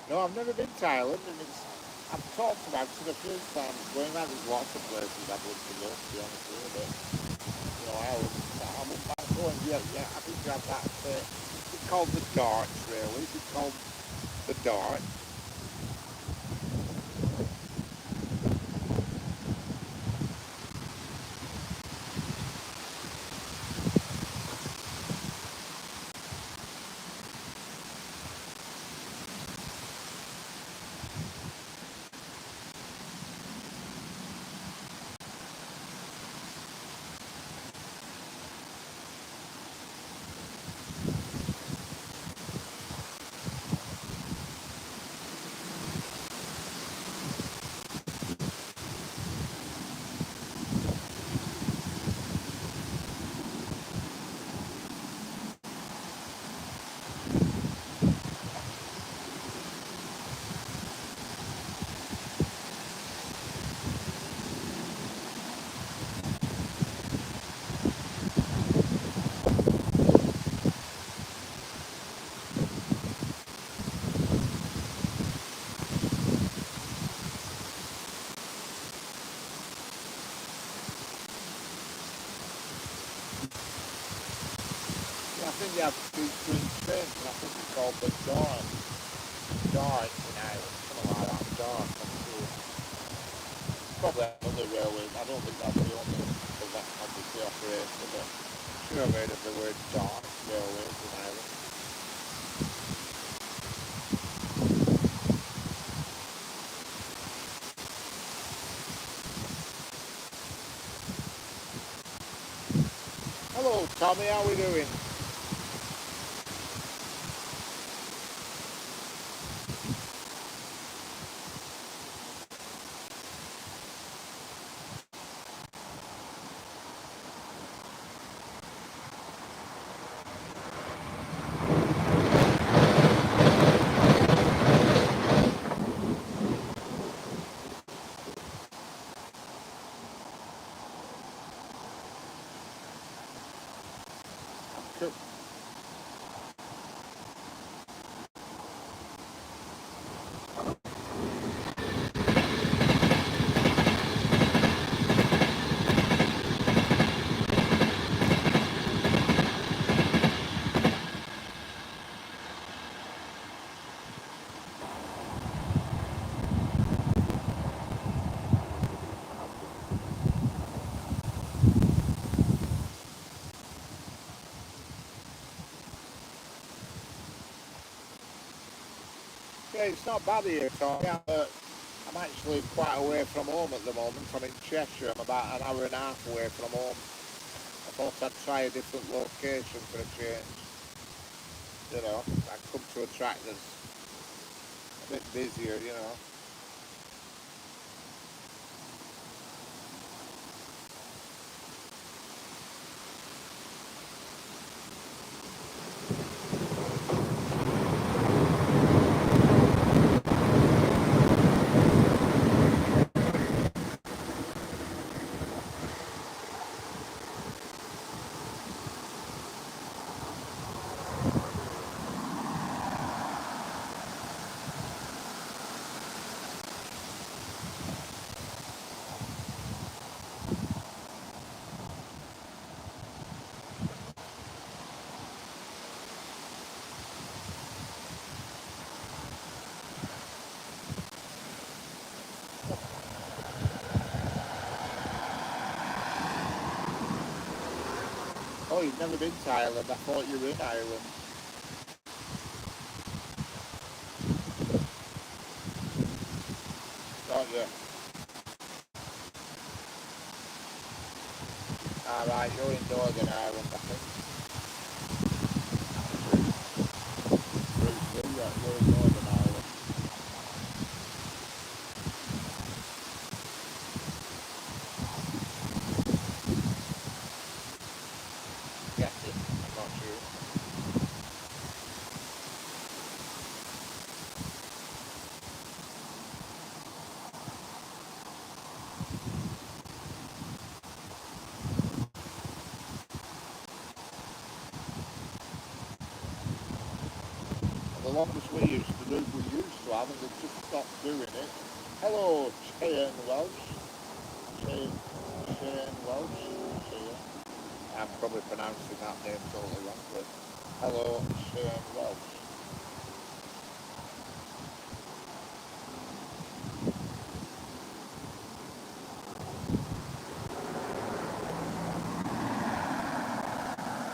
No, I've never been to Ireland, and I've talked about it a few times. Going around, there's lots of places I'd love to go, to be honest with you, but, Ireland, I wouldn't mind going. Yeah, I think you have that, it's called the Darts, really. It's called the Darts. Yeah, I think you have two green trains, and I think it's called the Darts in Ireland, something like that, Darts, I'm sure. Probably another railway. I don't think that's the only one because that's obviously operator, but I'm sure I've heard of the word Dark railways in Ireland. Hello Tommy, how are we doing? Cool. Yeah, it's not bad here, Tommy. I'm actually quite away from home at the moment. I'm in Cheshire. I'm about an hour and a half away from home. I thought I'd try a different location for a change. I'd come to a track that's a bit busier. Oh, you've never been to Ireland. I thought you were in Ireland. Don't you? Alright, you're in Northern Ireland, I think. Bruce Lee, you're in Northern Ireland. Guessing, I'm not sure. The longest we used to do, we used to have, and they've just stopped doing it. Hello, Shane Welsh. Shane Welsh. Shane. I'm probably pronouncing that name totally wrong, but hello, Shane Welsh.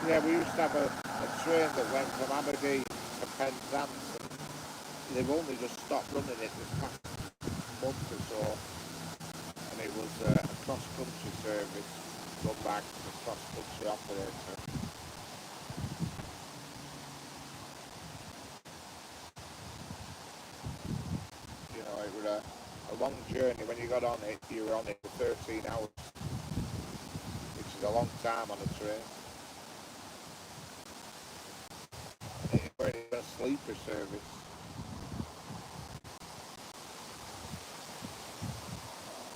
Yeah, we used to have a train that went from Aberdeen to Penzance, and they've only just stopped running it this past month or so, and it was a cross-country service run back to the cross-country operator. You know, it was a long journey. When you got on it, you were on it for 13 hours, which is a long time on a train. It was a sleeper service.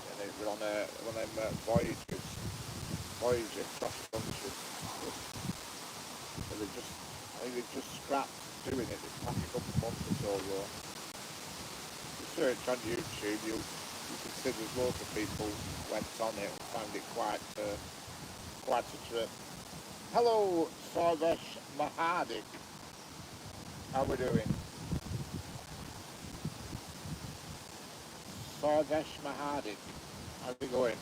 And it was on one of them Voyager cross-country. So I think they just scrapped doing it this past couple of months or so ago. You search on YouTube, you can see there's loads of people went on it and found it quite a trip. Hello, Sarvesh Mahadik. How we doing? Sarvesh Mahadik. How's it going?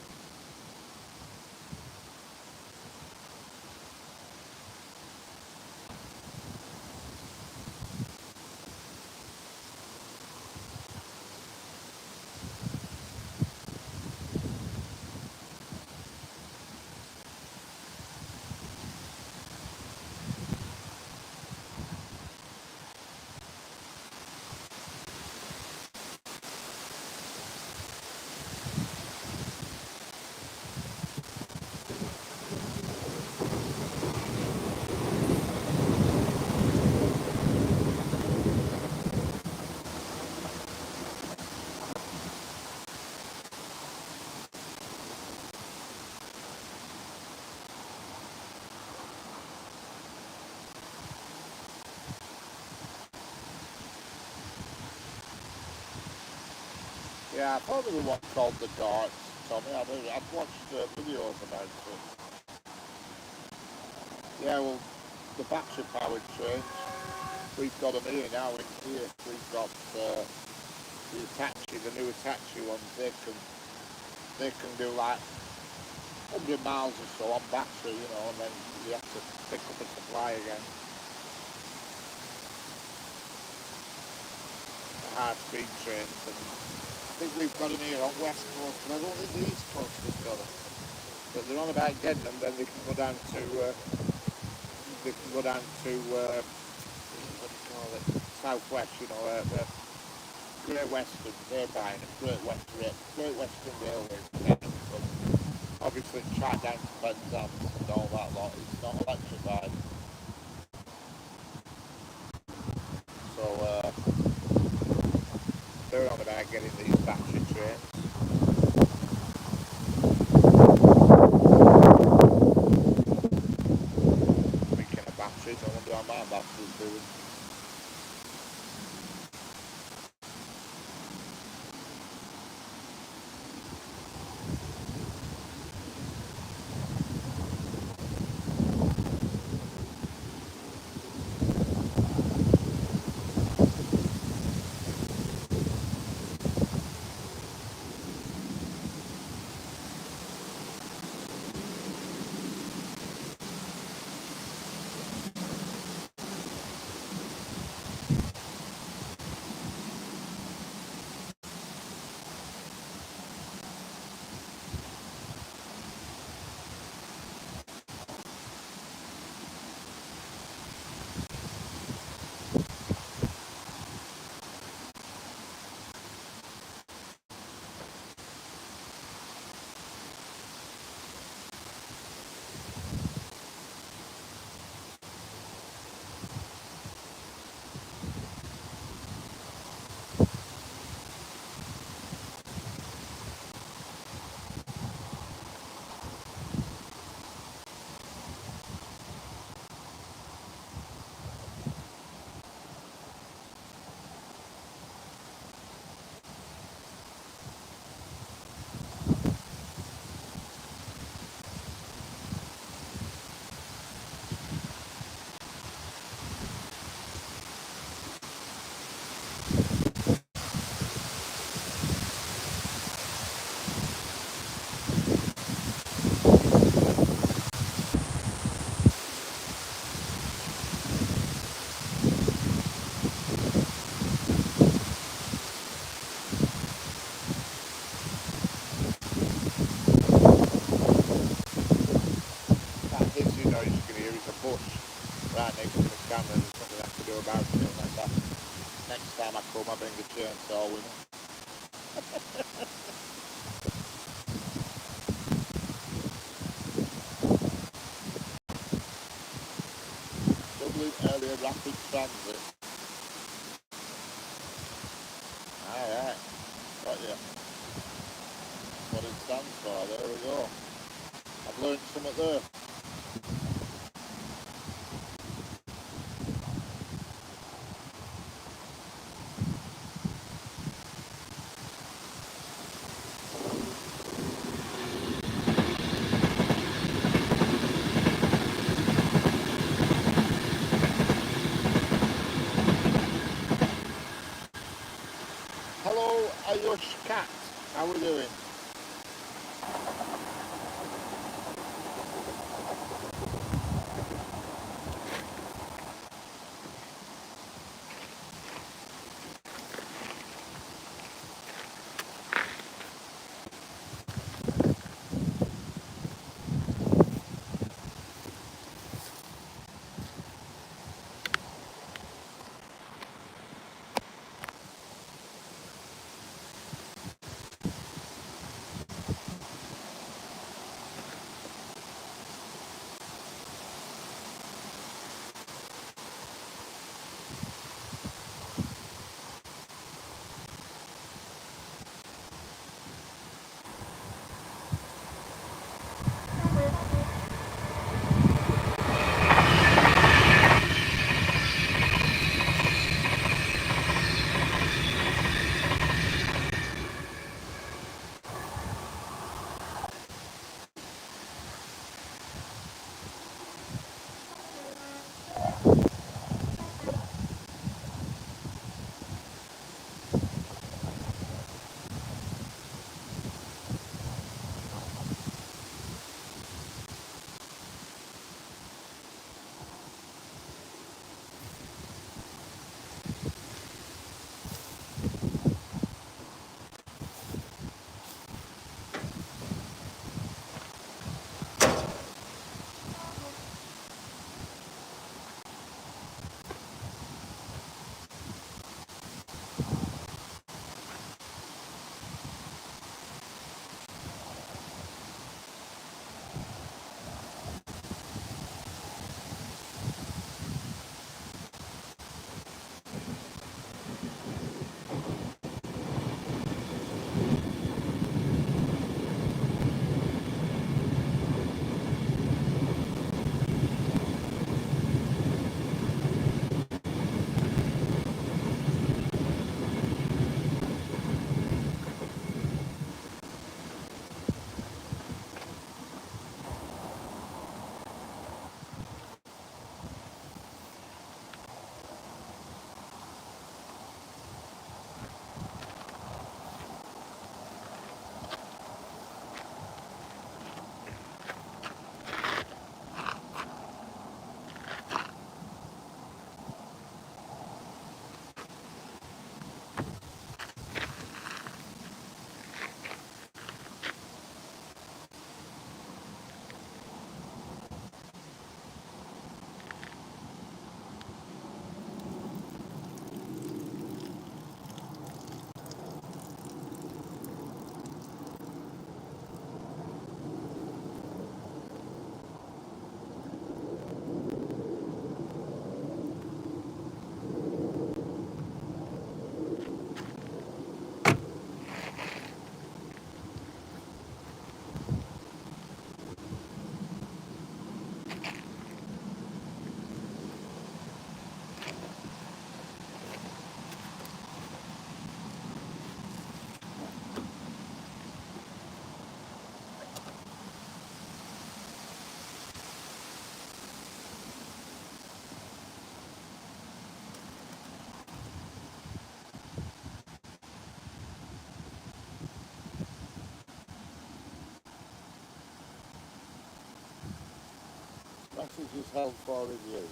Yeah, I thought there was one called The Darts, Tommy. I've watched videos about it. Yeah, well, the battery powered trains, we've got them here now in here. We've got the new Apache ones. They can do like 100 miles or so on battery, you know, and then you have to pick up a supply again. The high speed trains, and I think we've got them here on West Coast, but I don't think the East Coast has got them. But they're on about getting them, then they can go down to what do you call it, Southwest, you know, Great Western. They're buying them, Great Western Railway. Obviously track down to Penzance and all that lot. It's not electrified, so they're on about getting these battery trains. Speaking of batteries, I wonder how my battery's doing. Next time I come, I bring a chainsaw with me. Dublin Area Rapid Transit. Alright, got you. That's what it stands for, there we go. I've learned something there. Hello, Ayush Cat. How are we doing? Message is held for review.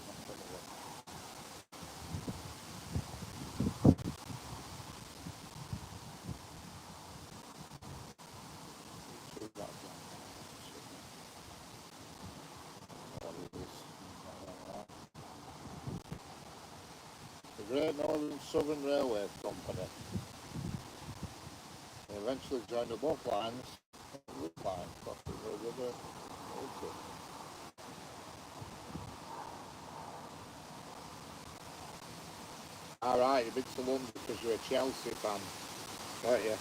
Great Northern Southern Railway Company. They eventually joined the both lines, the loop line, possibly with a okay. Alright, you've been to London because you're a Chelsea fan, aren't you?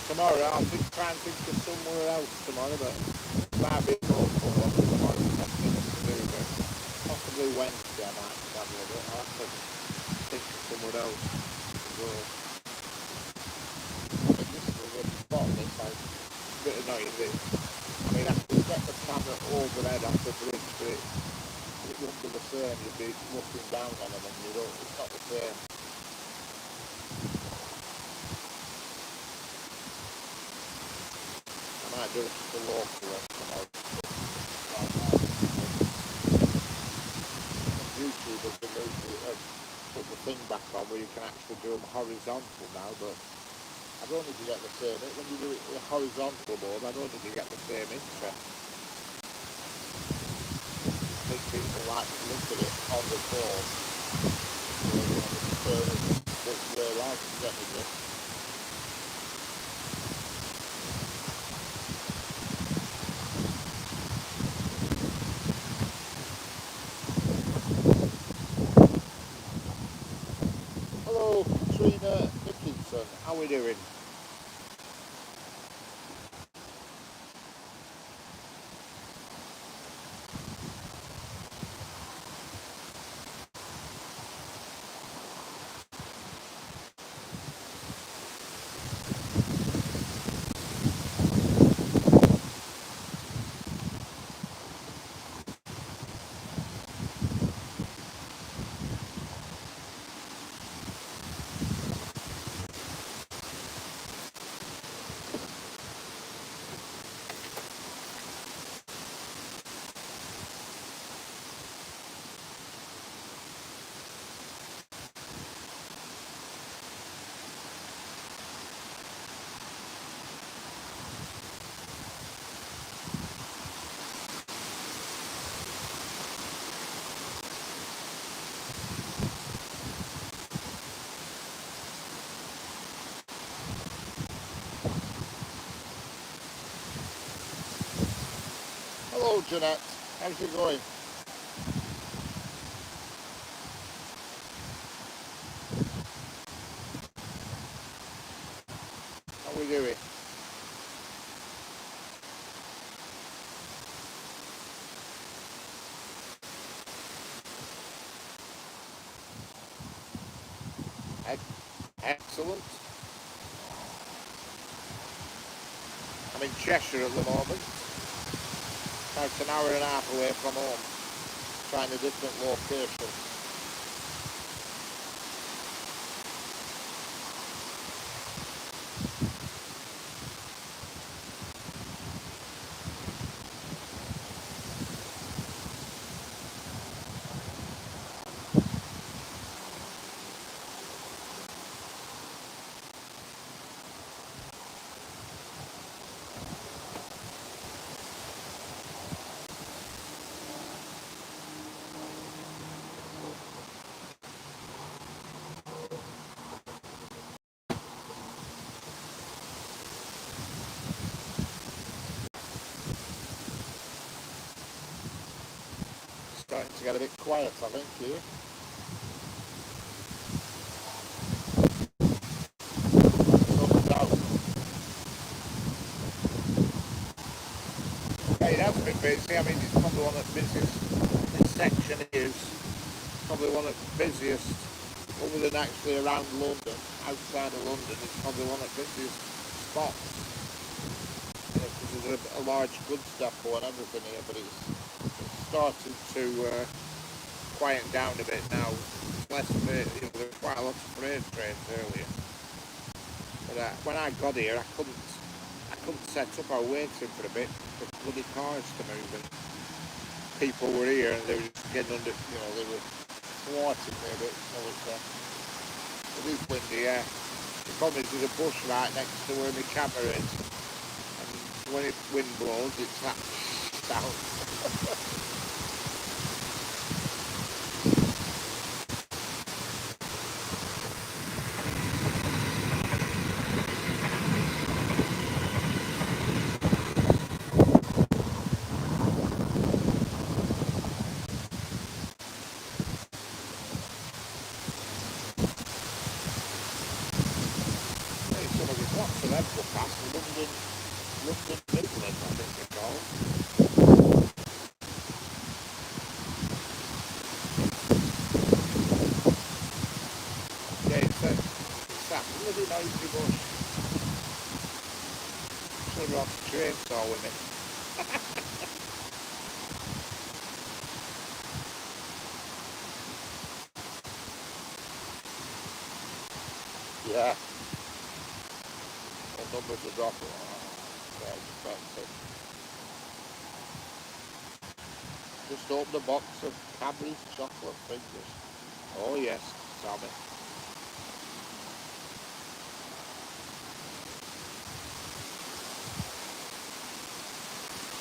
Tomorrow I'll try and think of somewhere else tomorrow, but might be local one tomorrow, to do, but possibly Wednesday I might travel a bit. I'll have to think of somewhere else to go. But this is a spot that's like a bit annoying. I mean, I could get the camera overhead off the bridge, but it wouldn't be the same. You'd be looking down on them and it's not the same. I might do it just a local one tomorrow. YouTube has been put the thing back on where you can actually do them horizontal now, but I don't think you get the same. When you do it with horizontal mode, I don't think you get the same interest. I think people like to look at it on the phone. It's real life, definitely. Hello, Katrina Dickinson. How are we doing? Hello, Jeanette. How's it going? How are we doing? Excellent. I'm in Cheshire at the moment. About an hour and a half away from home. Trying a different location. to get a bit quiet, I think, here. No doubt. Yeah, it has been busy. I mean, it's probably one of the busiest. This section is probably one of the busiest, other than actually around London, outside of London, it's probably one of the busiest spots. Because there's a large goods depot and everything here, but it's starting to quieten down a bit now. Less freight, there were quite a lot of freight trains earlier. But when I got here, I couldn't set up. I was waiting for a bit for bloody cars to move, and people were here and they were just getting under, they were thwarting me a bit. So it is windy, yeah. The problem is there's a bush right next to where my camera is, and when it wind blows, it's that sound. Lots of them go past London Midland, I think they're called. Yeah, it's that bloody noisy bush. Should have got a chainsaw with it. Yeah. The numbers are dropping. Yeah, expensive. Just opened a box of Cadbury's chocolate fingers. Oh yes, Tommy.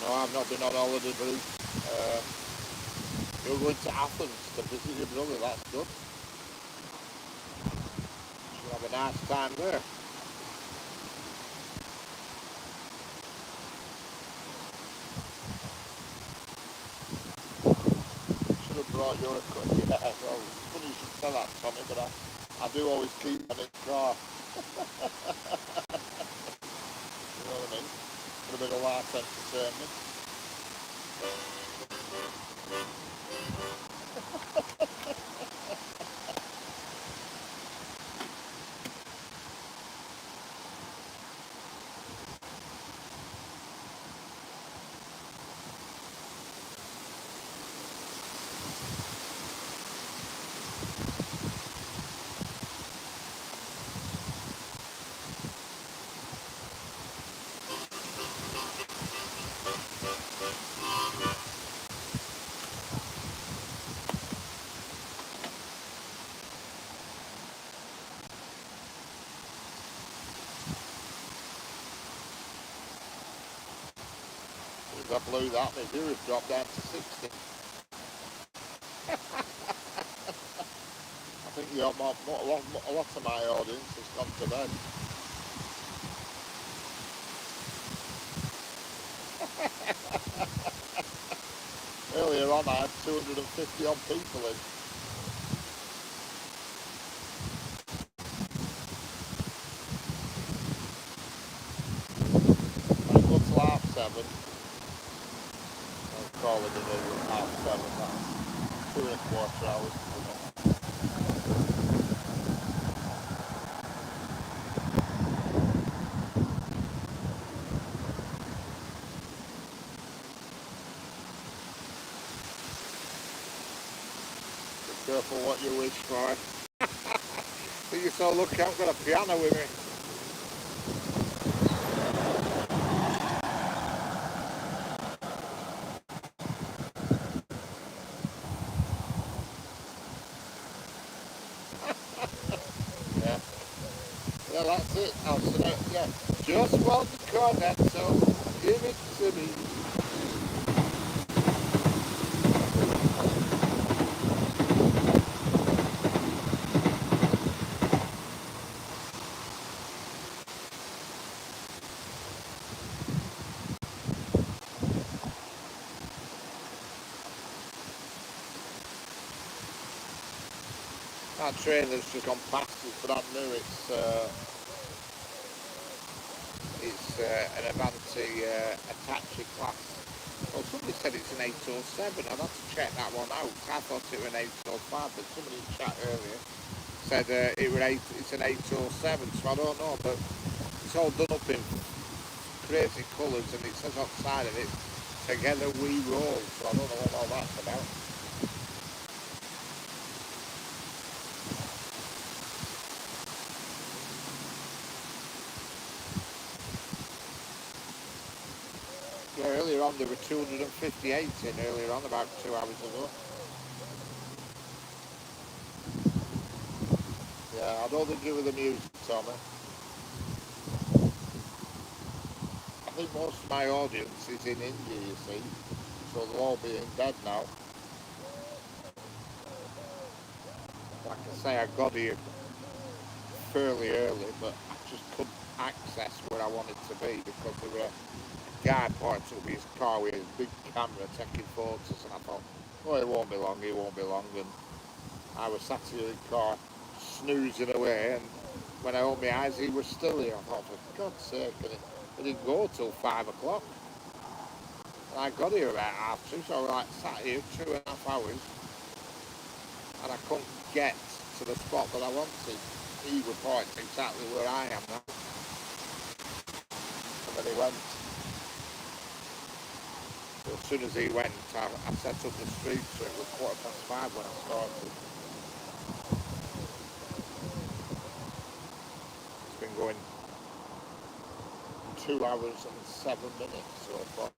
No, I've not been on holiday, Bruce. You're going to Athens to visit your brother, that's good. You'll have a nice time there. Should have brought your car. Yeah, well, it's funny you should tell that, Tommy, but I do always keep them in the car. You know what I mean? For a bit of light entertainment. If I blew that, my viewers dropped down to 60. I think a lot of my audience has gone to bed. Earlier on I had 250 odd people in. I go till 7:30. I'll call it a day at 7:30. That's 2.25 hours. Be careful what you wish for. But you're so lucky I've got a piano with me. Yeah. Yeah, that's it. I'll say, yeah. Just one cornetto, give it to me. That train that's just gone past is brand new. It's an Avanti Apache class. Well, somebody said it's an 807. I'd have to check that one out. I thought it was an 805, but somebody in chat earlier said it's an 807, so I don't know, but it's all done up in crazy colours, and it says outside of it, "Together we roll," so I don't know what all that's about. Yeah, earlier on there were 258 in earlier on, about 2 hours ago. Yeah, I don't think it was the music, Tommy. I think most of my audience is in India, you see, so they'll all be in bed now. Like I say, I got here fairly early, but I just couldn't access where I wanted to be because there were a guy parked up with his car with his big camera taking photos, and I thought, oh, it won't be long, and I was sat here in the car snoozing away, and when I opened my eyes, he was still here. I thought, for God's sake, and it didn't go till 5 o'clock. And I got here about 2:30, so I was like sat here 2.5 hours, and I couldn't get to the spot that I wanted. He was parked exactly where I am now. And then he went. So as soon as he went, I set up the street, so it was 5:15 when I started. It's been going 2 hours and 7 minutes so far.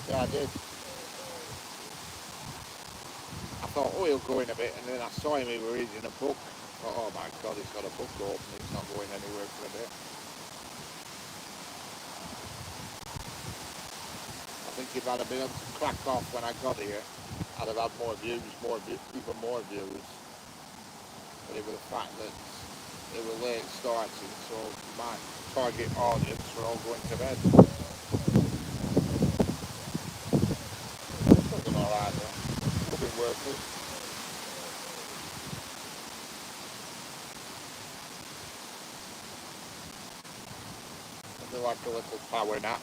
Yeah, I did. I thought, oh, he'll go in a bit, and then I saw him, he was reading a book. I thought, oh my God, he's got a book open, he's not going anywhere for a bit. I think if I'd have been able to crack off when I got here, I'd have had more views, even more views. But it was the fact that they were late starting, so my target audience were all going to bed. It's looking alright though. Looking worth it. Something like a little power nap.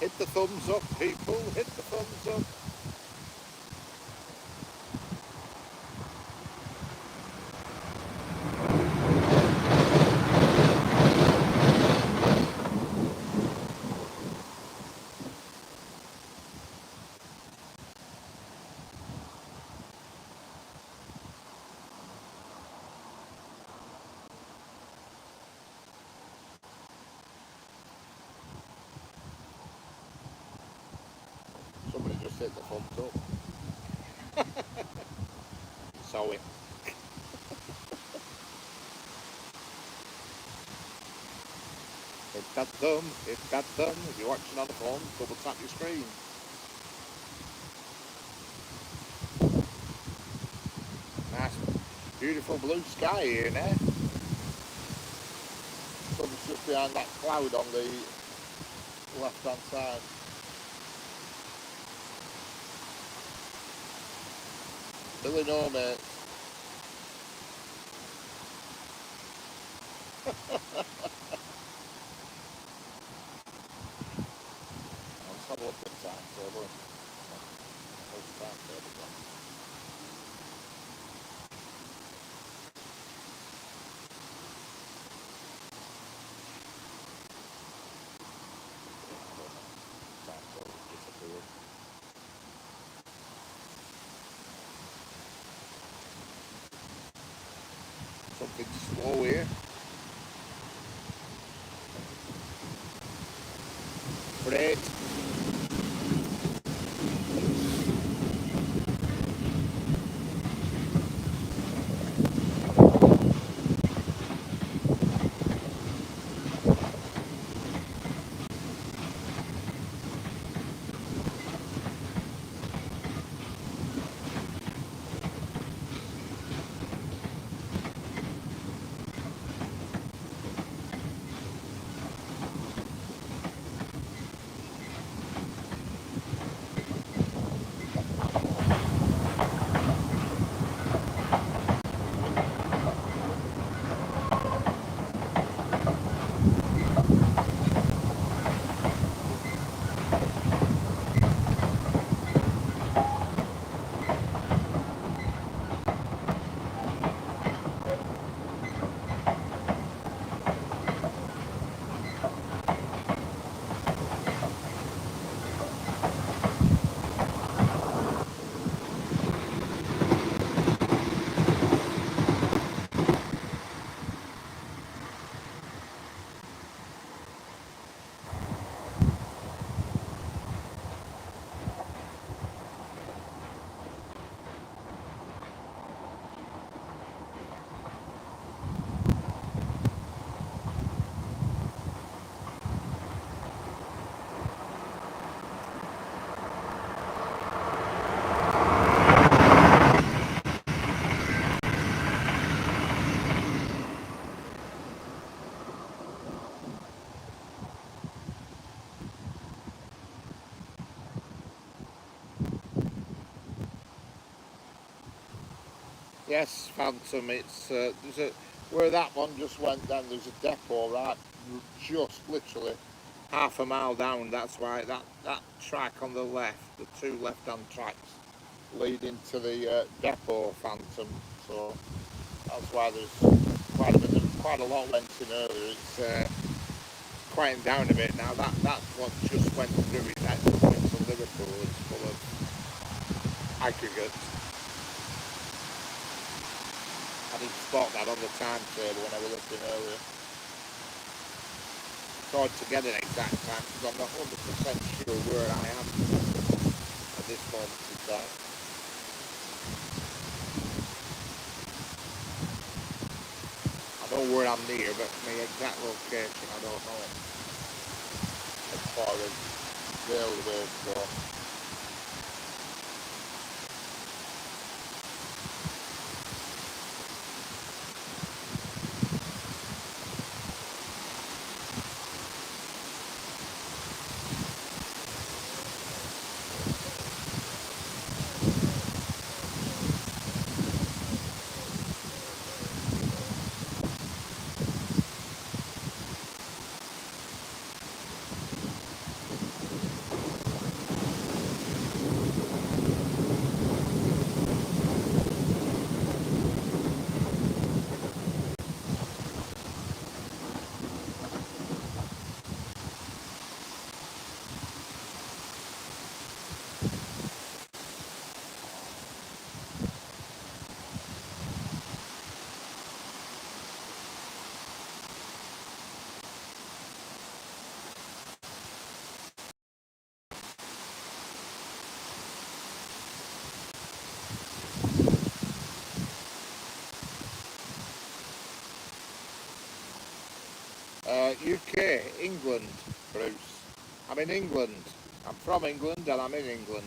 Hit the thumbs up, people. Hit the thumbs up. Somebody just hit the thumbs up. Sorry. Hit that thumb, hit that thumb. If you're watching on the phone, double tap your screen. Nice, beautiful blue sky here now. Sun's just behind that cloud on the left-hand side. Billy no, mate. Let's have a look at the timetable. Where's the timetable gone? Timetable disappeared. been slow here. Freight. Yes, Phantom. It's where that one just went. Then there's a depot right, just literally half a mile down. That's why that track on the left, the two left-hand tracks, lead into the depot, Phantom. So that's why there's quite a lot went in earlier. It's quieting down a bit now. That's what just went through it. That's coming to Liverpool. It's full of aggregates. I didn't spot that on the timetable when I was looking earlier. It's hard to get an exact time because I'm not 100% sure where I am at this moment in time. I know where I'm near, but my exact location I don't know as far as railways go. UK, England, Bruce. I'm in England. I'm from England and I'm in England.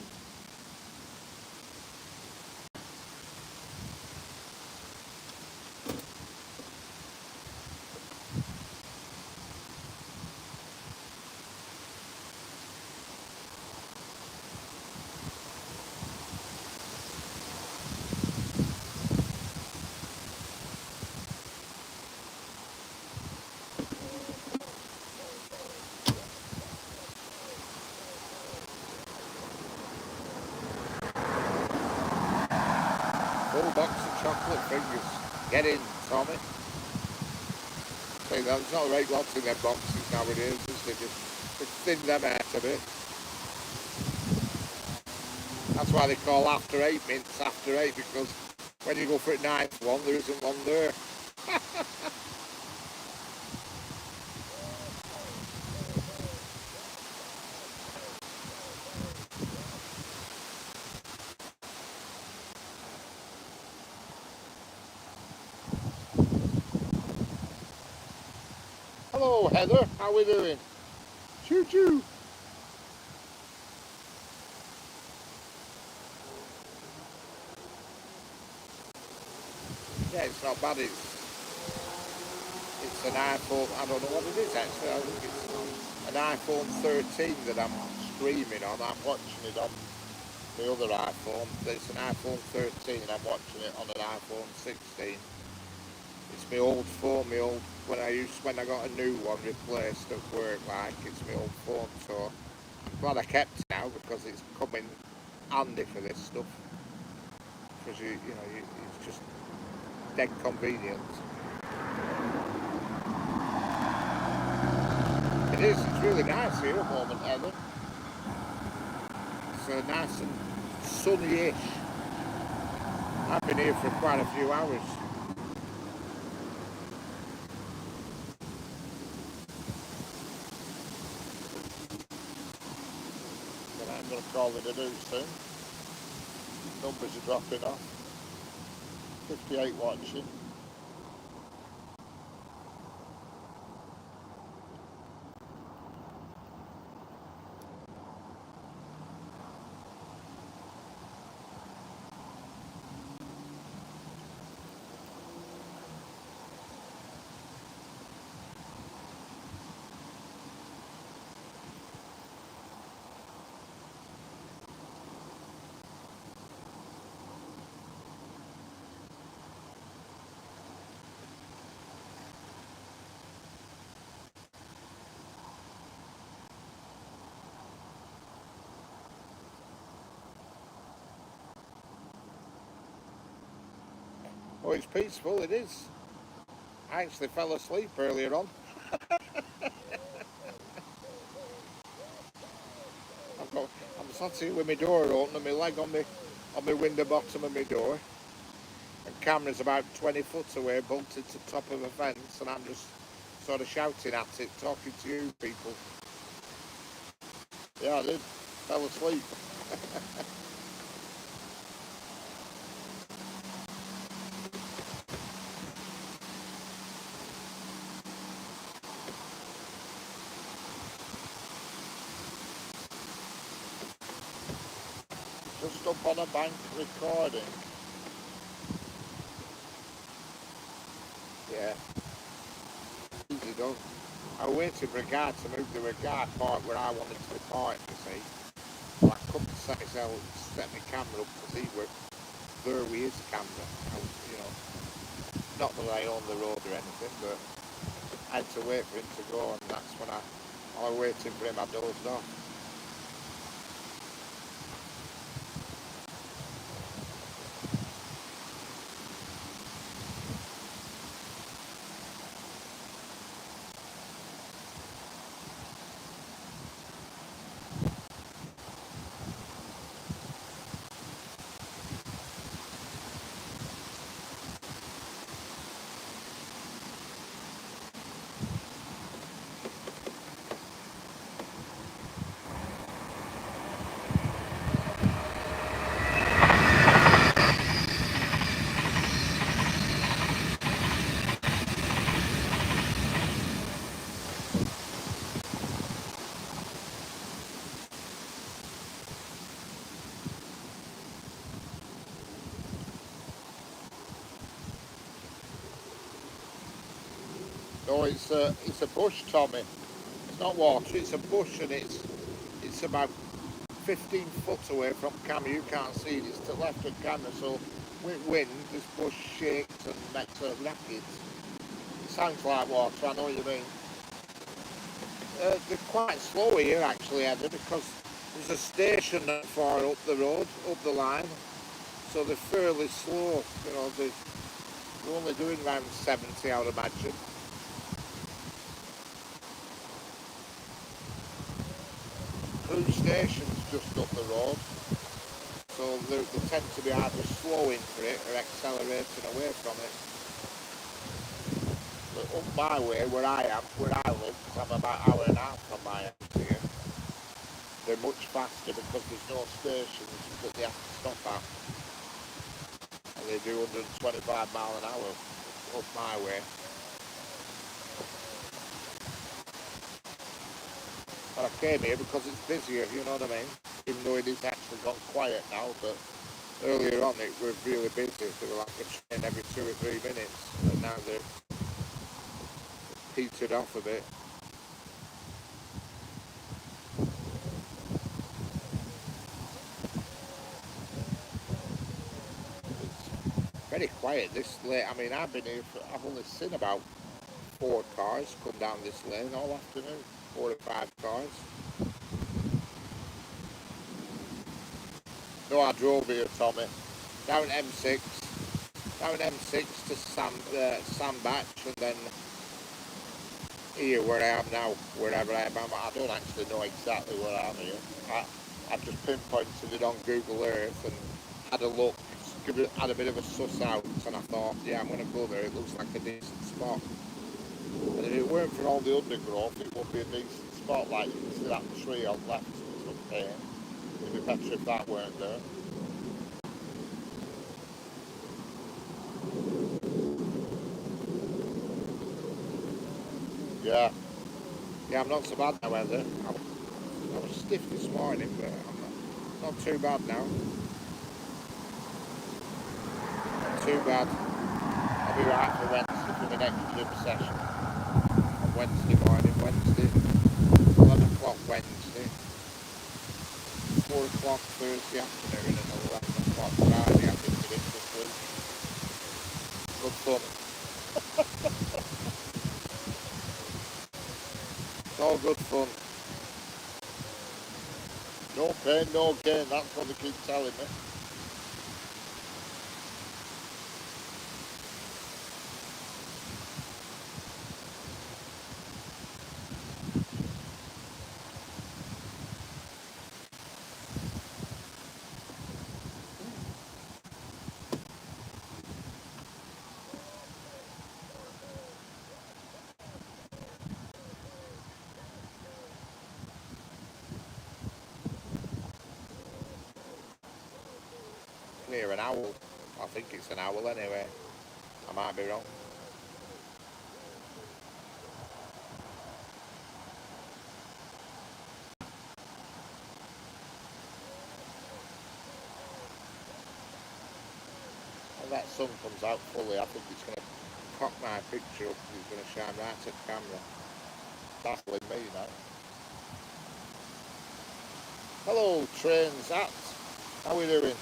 Full box of chocolate fingers. Get in, Tommy. See, there's not right lots in their boxes nowadays, is there? Just thin them out a bit. That's why they call after eight mints after eight, because when you go for a ninth one, there isn't one there. Hello, Heather. How we doing? Choo choo. Yeah, it's not bad. It's an iPhone. I don't know what it is actually. I think it's an iPhone 13 that I'm streaming on. I'm watching it on the other iPhone. It's an iPhone 13 and I'm watching it on an iPhone 16. It's my old phone, when I got a new one replaced at work, like, it's my old phone, so I'm glad I kept it now because it's coming handy for this stuff. Because it's just dead convenient. It is, it's really nice here at the moment, Heather. It's nice and sunny-ish. I've been here for quite a few hours. But I'm going to call it a do soon. Numbers are dropping off. 58 watching. Oh, it's peaceful, it is. I actually fell asleep earlier on. I'm sat here with my door open and my leg on my window bottom of my door. And camera's about 20 foot away, bolted to the top of a fence, and I'm just sort of shouting at it, talking to you people. Yeah, I did. Fell asleep. Just up on a bank recording. Yeah, easy done. I waited for a guy to move. There were a guy parked where I wanted to be parked, you see. So I couldn't set my camera up because he was there with his camera. Not that I own the road or anything, but I had to wait for him to go, and that's when I was waiting for him, I dozed off. No, it's a bush, Tommy. It's not water, it's a bush, and it's about 15 foot away from camera. You can't see it, it's to the left of camera, so with wind, this bush shakes and makes a racket. It sounds like water, I know what you mean. They're quite slow here, actually, Eddie, because there's a station not far up the road, up the line, so they're fairly slow. They're only doing around 70, I would imagine. Cruise station's just up the road, so they tend to be either slowing for it or accelerating away from it. up my way where I am, where I live, because I'm about an hour and a half from my house here, they're much faster because there's no stations that they have to stop at. And they do 125 mile an hour up my way. But I came here because it's busier, you know what I mean? Even though it is actually gone quiet now, but earlier on it was really busy. There were like a train every 2 or 3 minutes, and now they're petered off a bit. It's very quiet this late. I mean, I've only seen about 4 cars come down this lane all afternoon. 4 or 5 cars. No, I drove here, Tommy. Down M6, down M6 to Sandbach, and then here where I am now, wherever I am. I don't actually know exactly where I am here. I just pinpointed it on Google Earth and had a look, had a bit of a suss out, and I thought, yeah, I'm going to go there. It looks like a decent spot. And if it weren't for all the undergrowth, it would be a decent spot. Like you can see that tree on left up there. It'd be better if that weren't there. Yeah. Yeah, I'm not so bad now, either. I was stiff this morning, but I'm not too bad now. Not too bad. I'll be right for Wednesday for the next gym session. Wednesday morning, Wednesday, 11 o'clock Wednesday, 4 o'clock Thursday afternoon, and 11 o'clock Friday. I think it is this week. Good fun. It's all good fun. No pain, no gain, that's what they keep telling me. I hear an owl. I think it's an owl anyway. I might be wrong. When that sun comes out fully, I think it's going to cock my picture up. It's going to shine right at the camera. Baffling me now. Hello, trains at. How are we doing?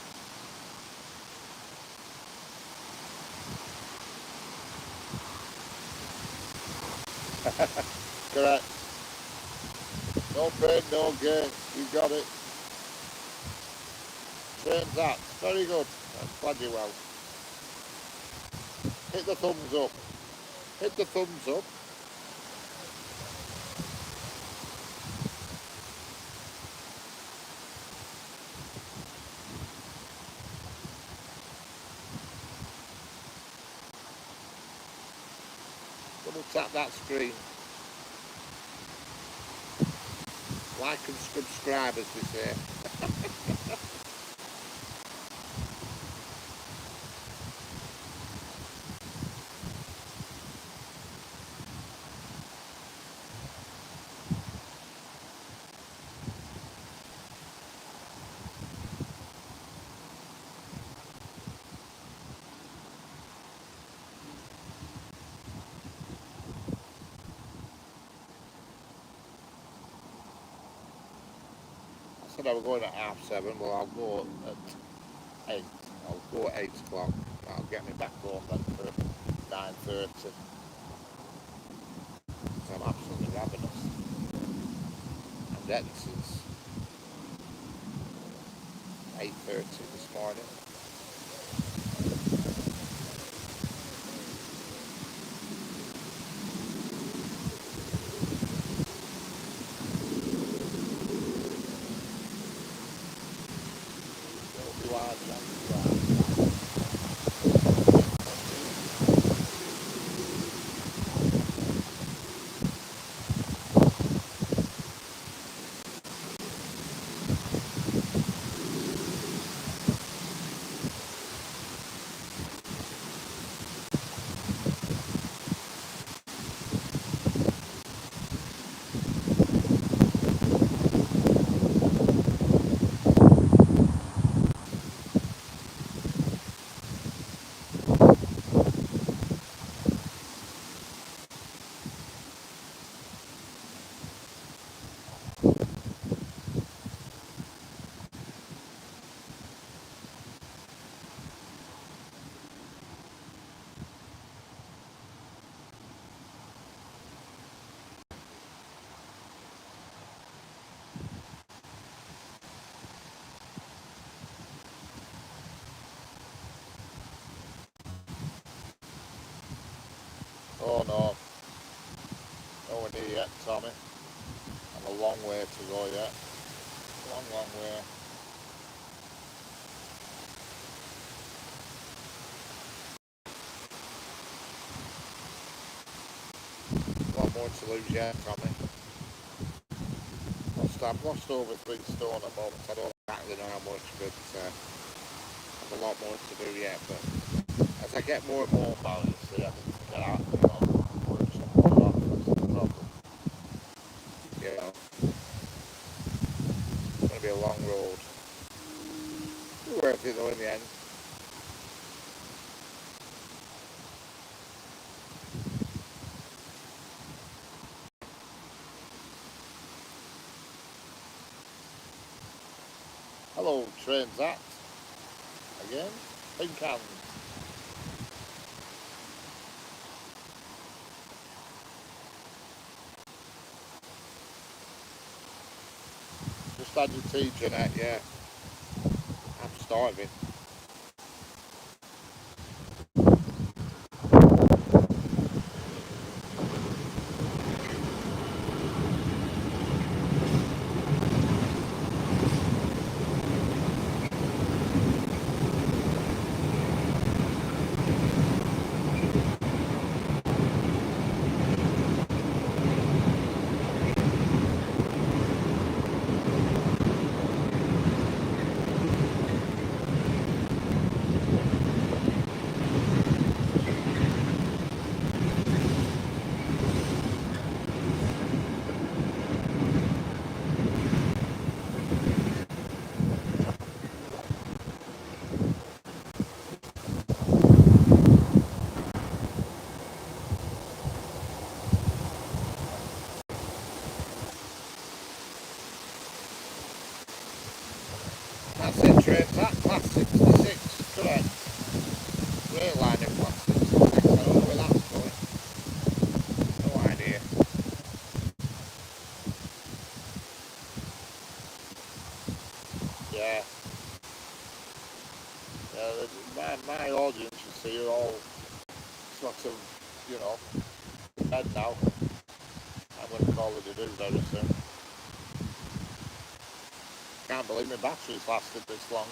Correct. No pain, no gain. You got it. Trains at. Very good. I'm glad you well. Hit the thumbs up. Hit the thumbs up. Double tap that screen. Like and subscribe, as they say. I said I was going at 7:30. Well, I'll go at 8. I'll go at 8 o'clock. That'll get me back home then for 9:30. So I'm absolutely ravenous. I'm getting since 8:30 this morning. Oh no, nowhere near yet, Tommy. I'm a long way to go yet. Long, long way. A lot more to lose yet, Tommy. I've lost over 3 stone at the moment. I don't exactly know how much, but I've a lot more to do yet. But as I get more and more balance, see, I need to get out, work some more off. That's the problem. It's going to be a long road. Worth it though in the end. Hello, trains that. Again. Pink hands. Just had your tea, Jeanette, yeah. I'm starving. That's it, trains that. Class 66, correct. Rail line in class 66. I don't know where that's going. No idea. Yeah. My audience, you see, are all sort of, dead now. I'm going to call it a do very soon. Can't believe my battery's lasted this long.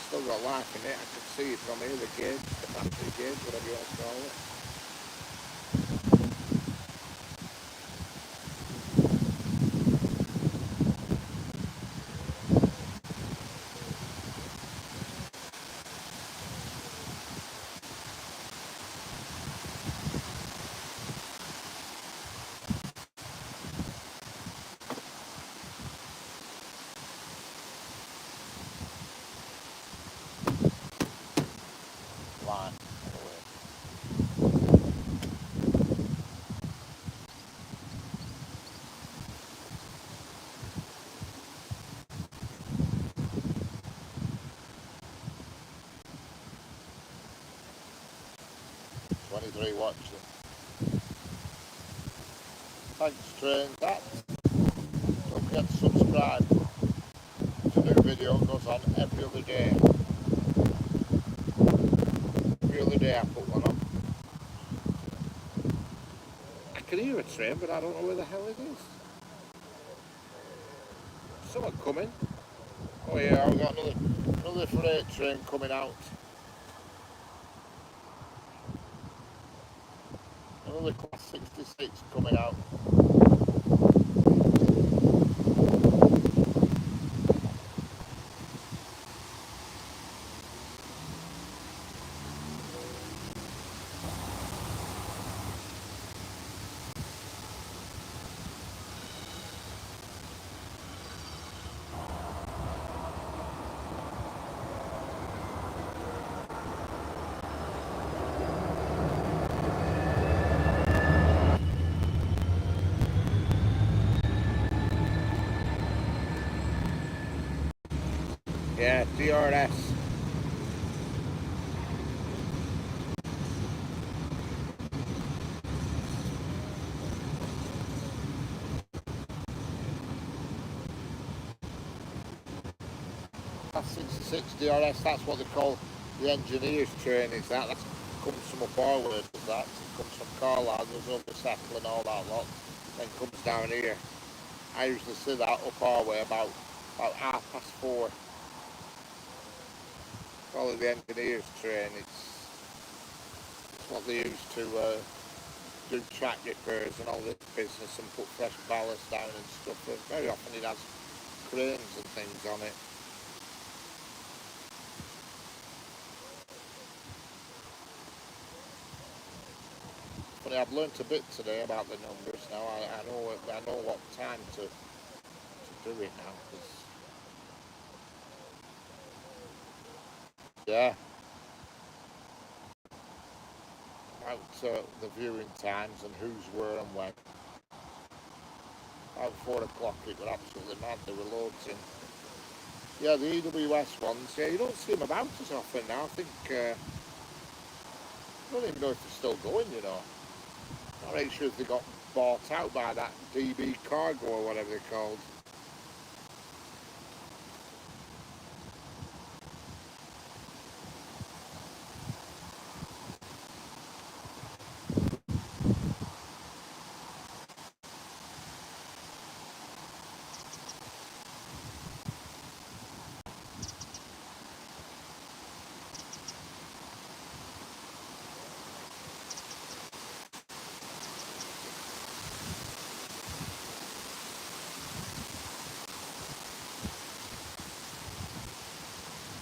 Still got life in it. I can see it from here, the gauge, the battery gauge, whatever you want to call it. Line. 23 watching. Thanks, train. That. Don't forget to subscribe. It's a new video goes on every other day. Every other day I put one on. I can hear a train, but I don't know where the hell it is. Someone coming. Oh yeah, I've got another freight train coming out. Another class 66 coming out. Yeah, DRS. That's 66 DRS, that's what they call the engineer's train, is that? comes from up our way, does that. It comes from Carlisle, goes over Settle and all that lot, then comes down here. I usually see that up our way about 4:30. Probably the engineer's train. It's what they use to do track repairs and all this business and put fresh ballast down and stuff. But very often it has cranes and things on it. But I've learnt a bit today about the numbers now. I know what time to do it now. Yeah. About the viewing times and who's where and when. About 4 o'clock it was absolutely mad. There were loads in. Yeah, the EWS ones. Yeah, you don't see them about as often now. I think I don't even know if they're still going. You know, I'm not sure if they got bought out by that DB Cargo or whatever they're called.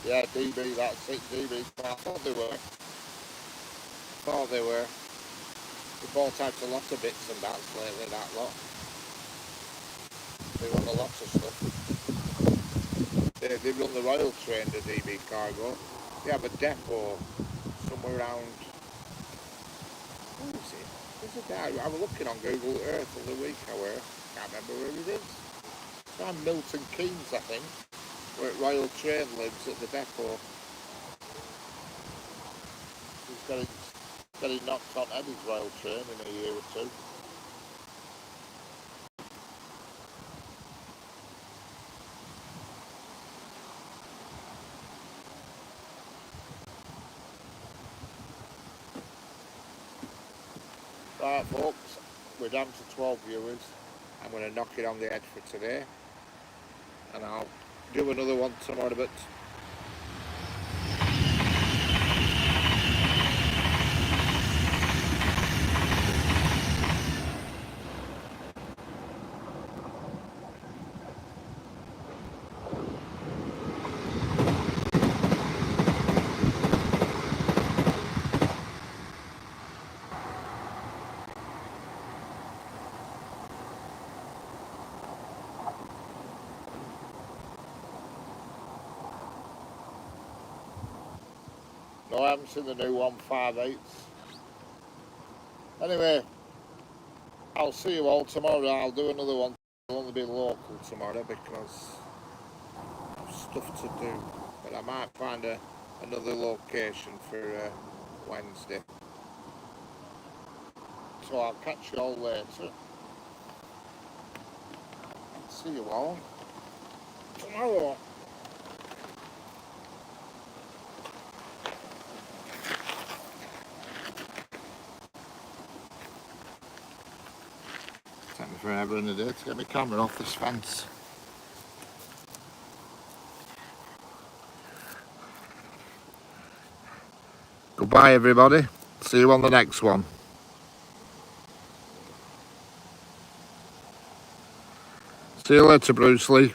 Yeah, DB, that's it, DB. I thought they were. They bought out a lot of bits and bats lately, that lot. They run a lot of stuff. They run the Royal Train to DB Cargo. They have a depot somewhere around... Where is it? Is it there? I was looking on Google Earth the other week, however. Can't remember where it is. It's around Milton Keynes, I think, where Royal Train lives at the depot. He's got it knocked on Eddie's Royal Train in a year or two. Right, folks, we're down to 12 viewers. I'm going to knock it on the head for today, and I'll do another one tomorrow. But no, I haven't seen the new 158s. Anyway, I'll see you all tomorrow. I'll do another one. It'll only be local tomorrow because I've stuff to do. But I might find another location for Wednesday. So I'll catch you all later. See you all tomorrow. Take me forever in a day to get my camera off this fence. Goodbye everybody. See you on the next one. See you later, Bruce Lee.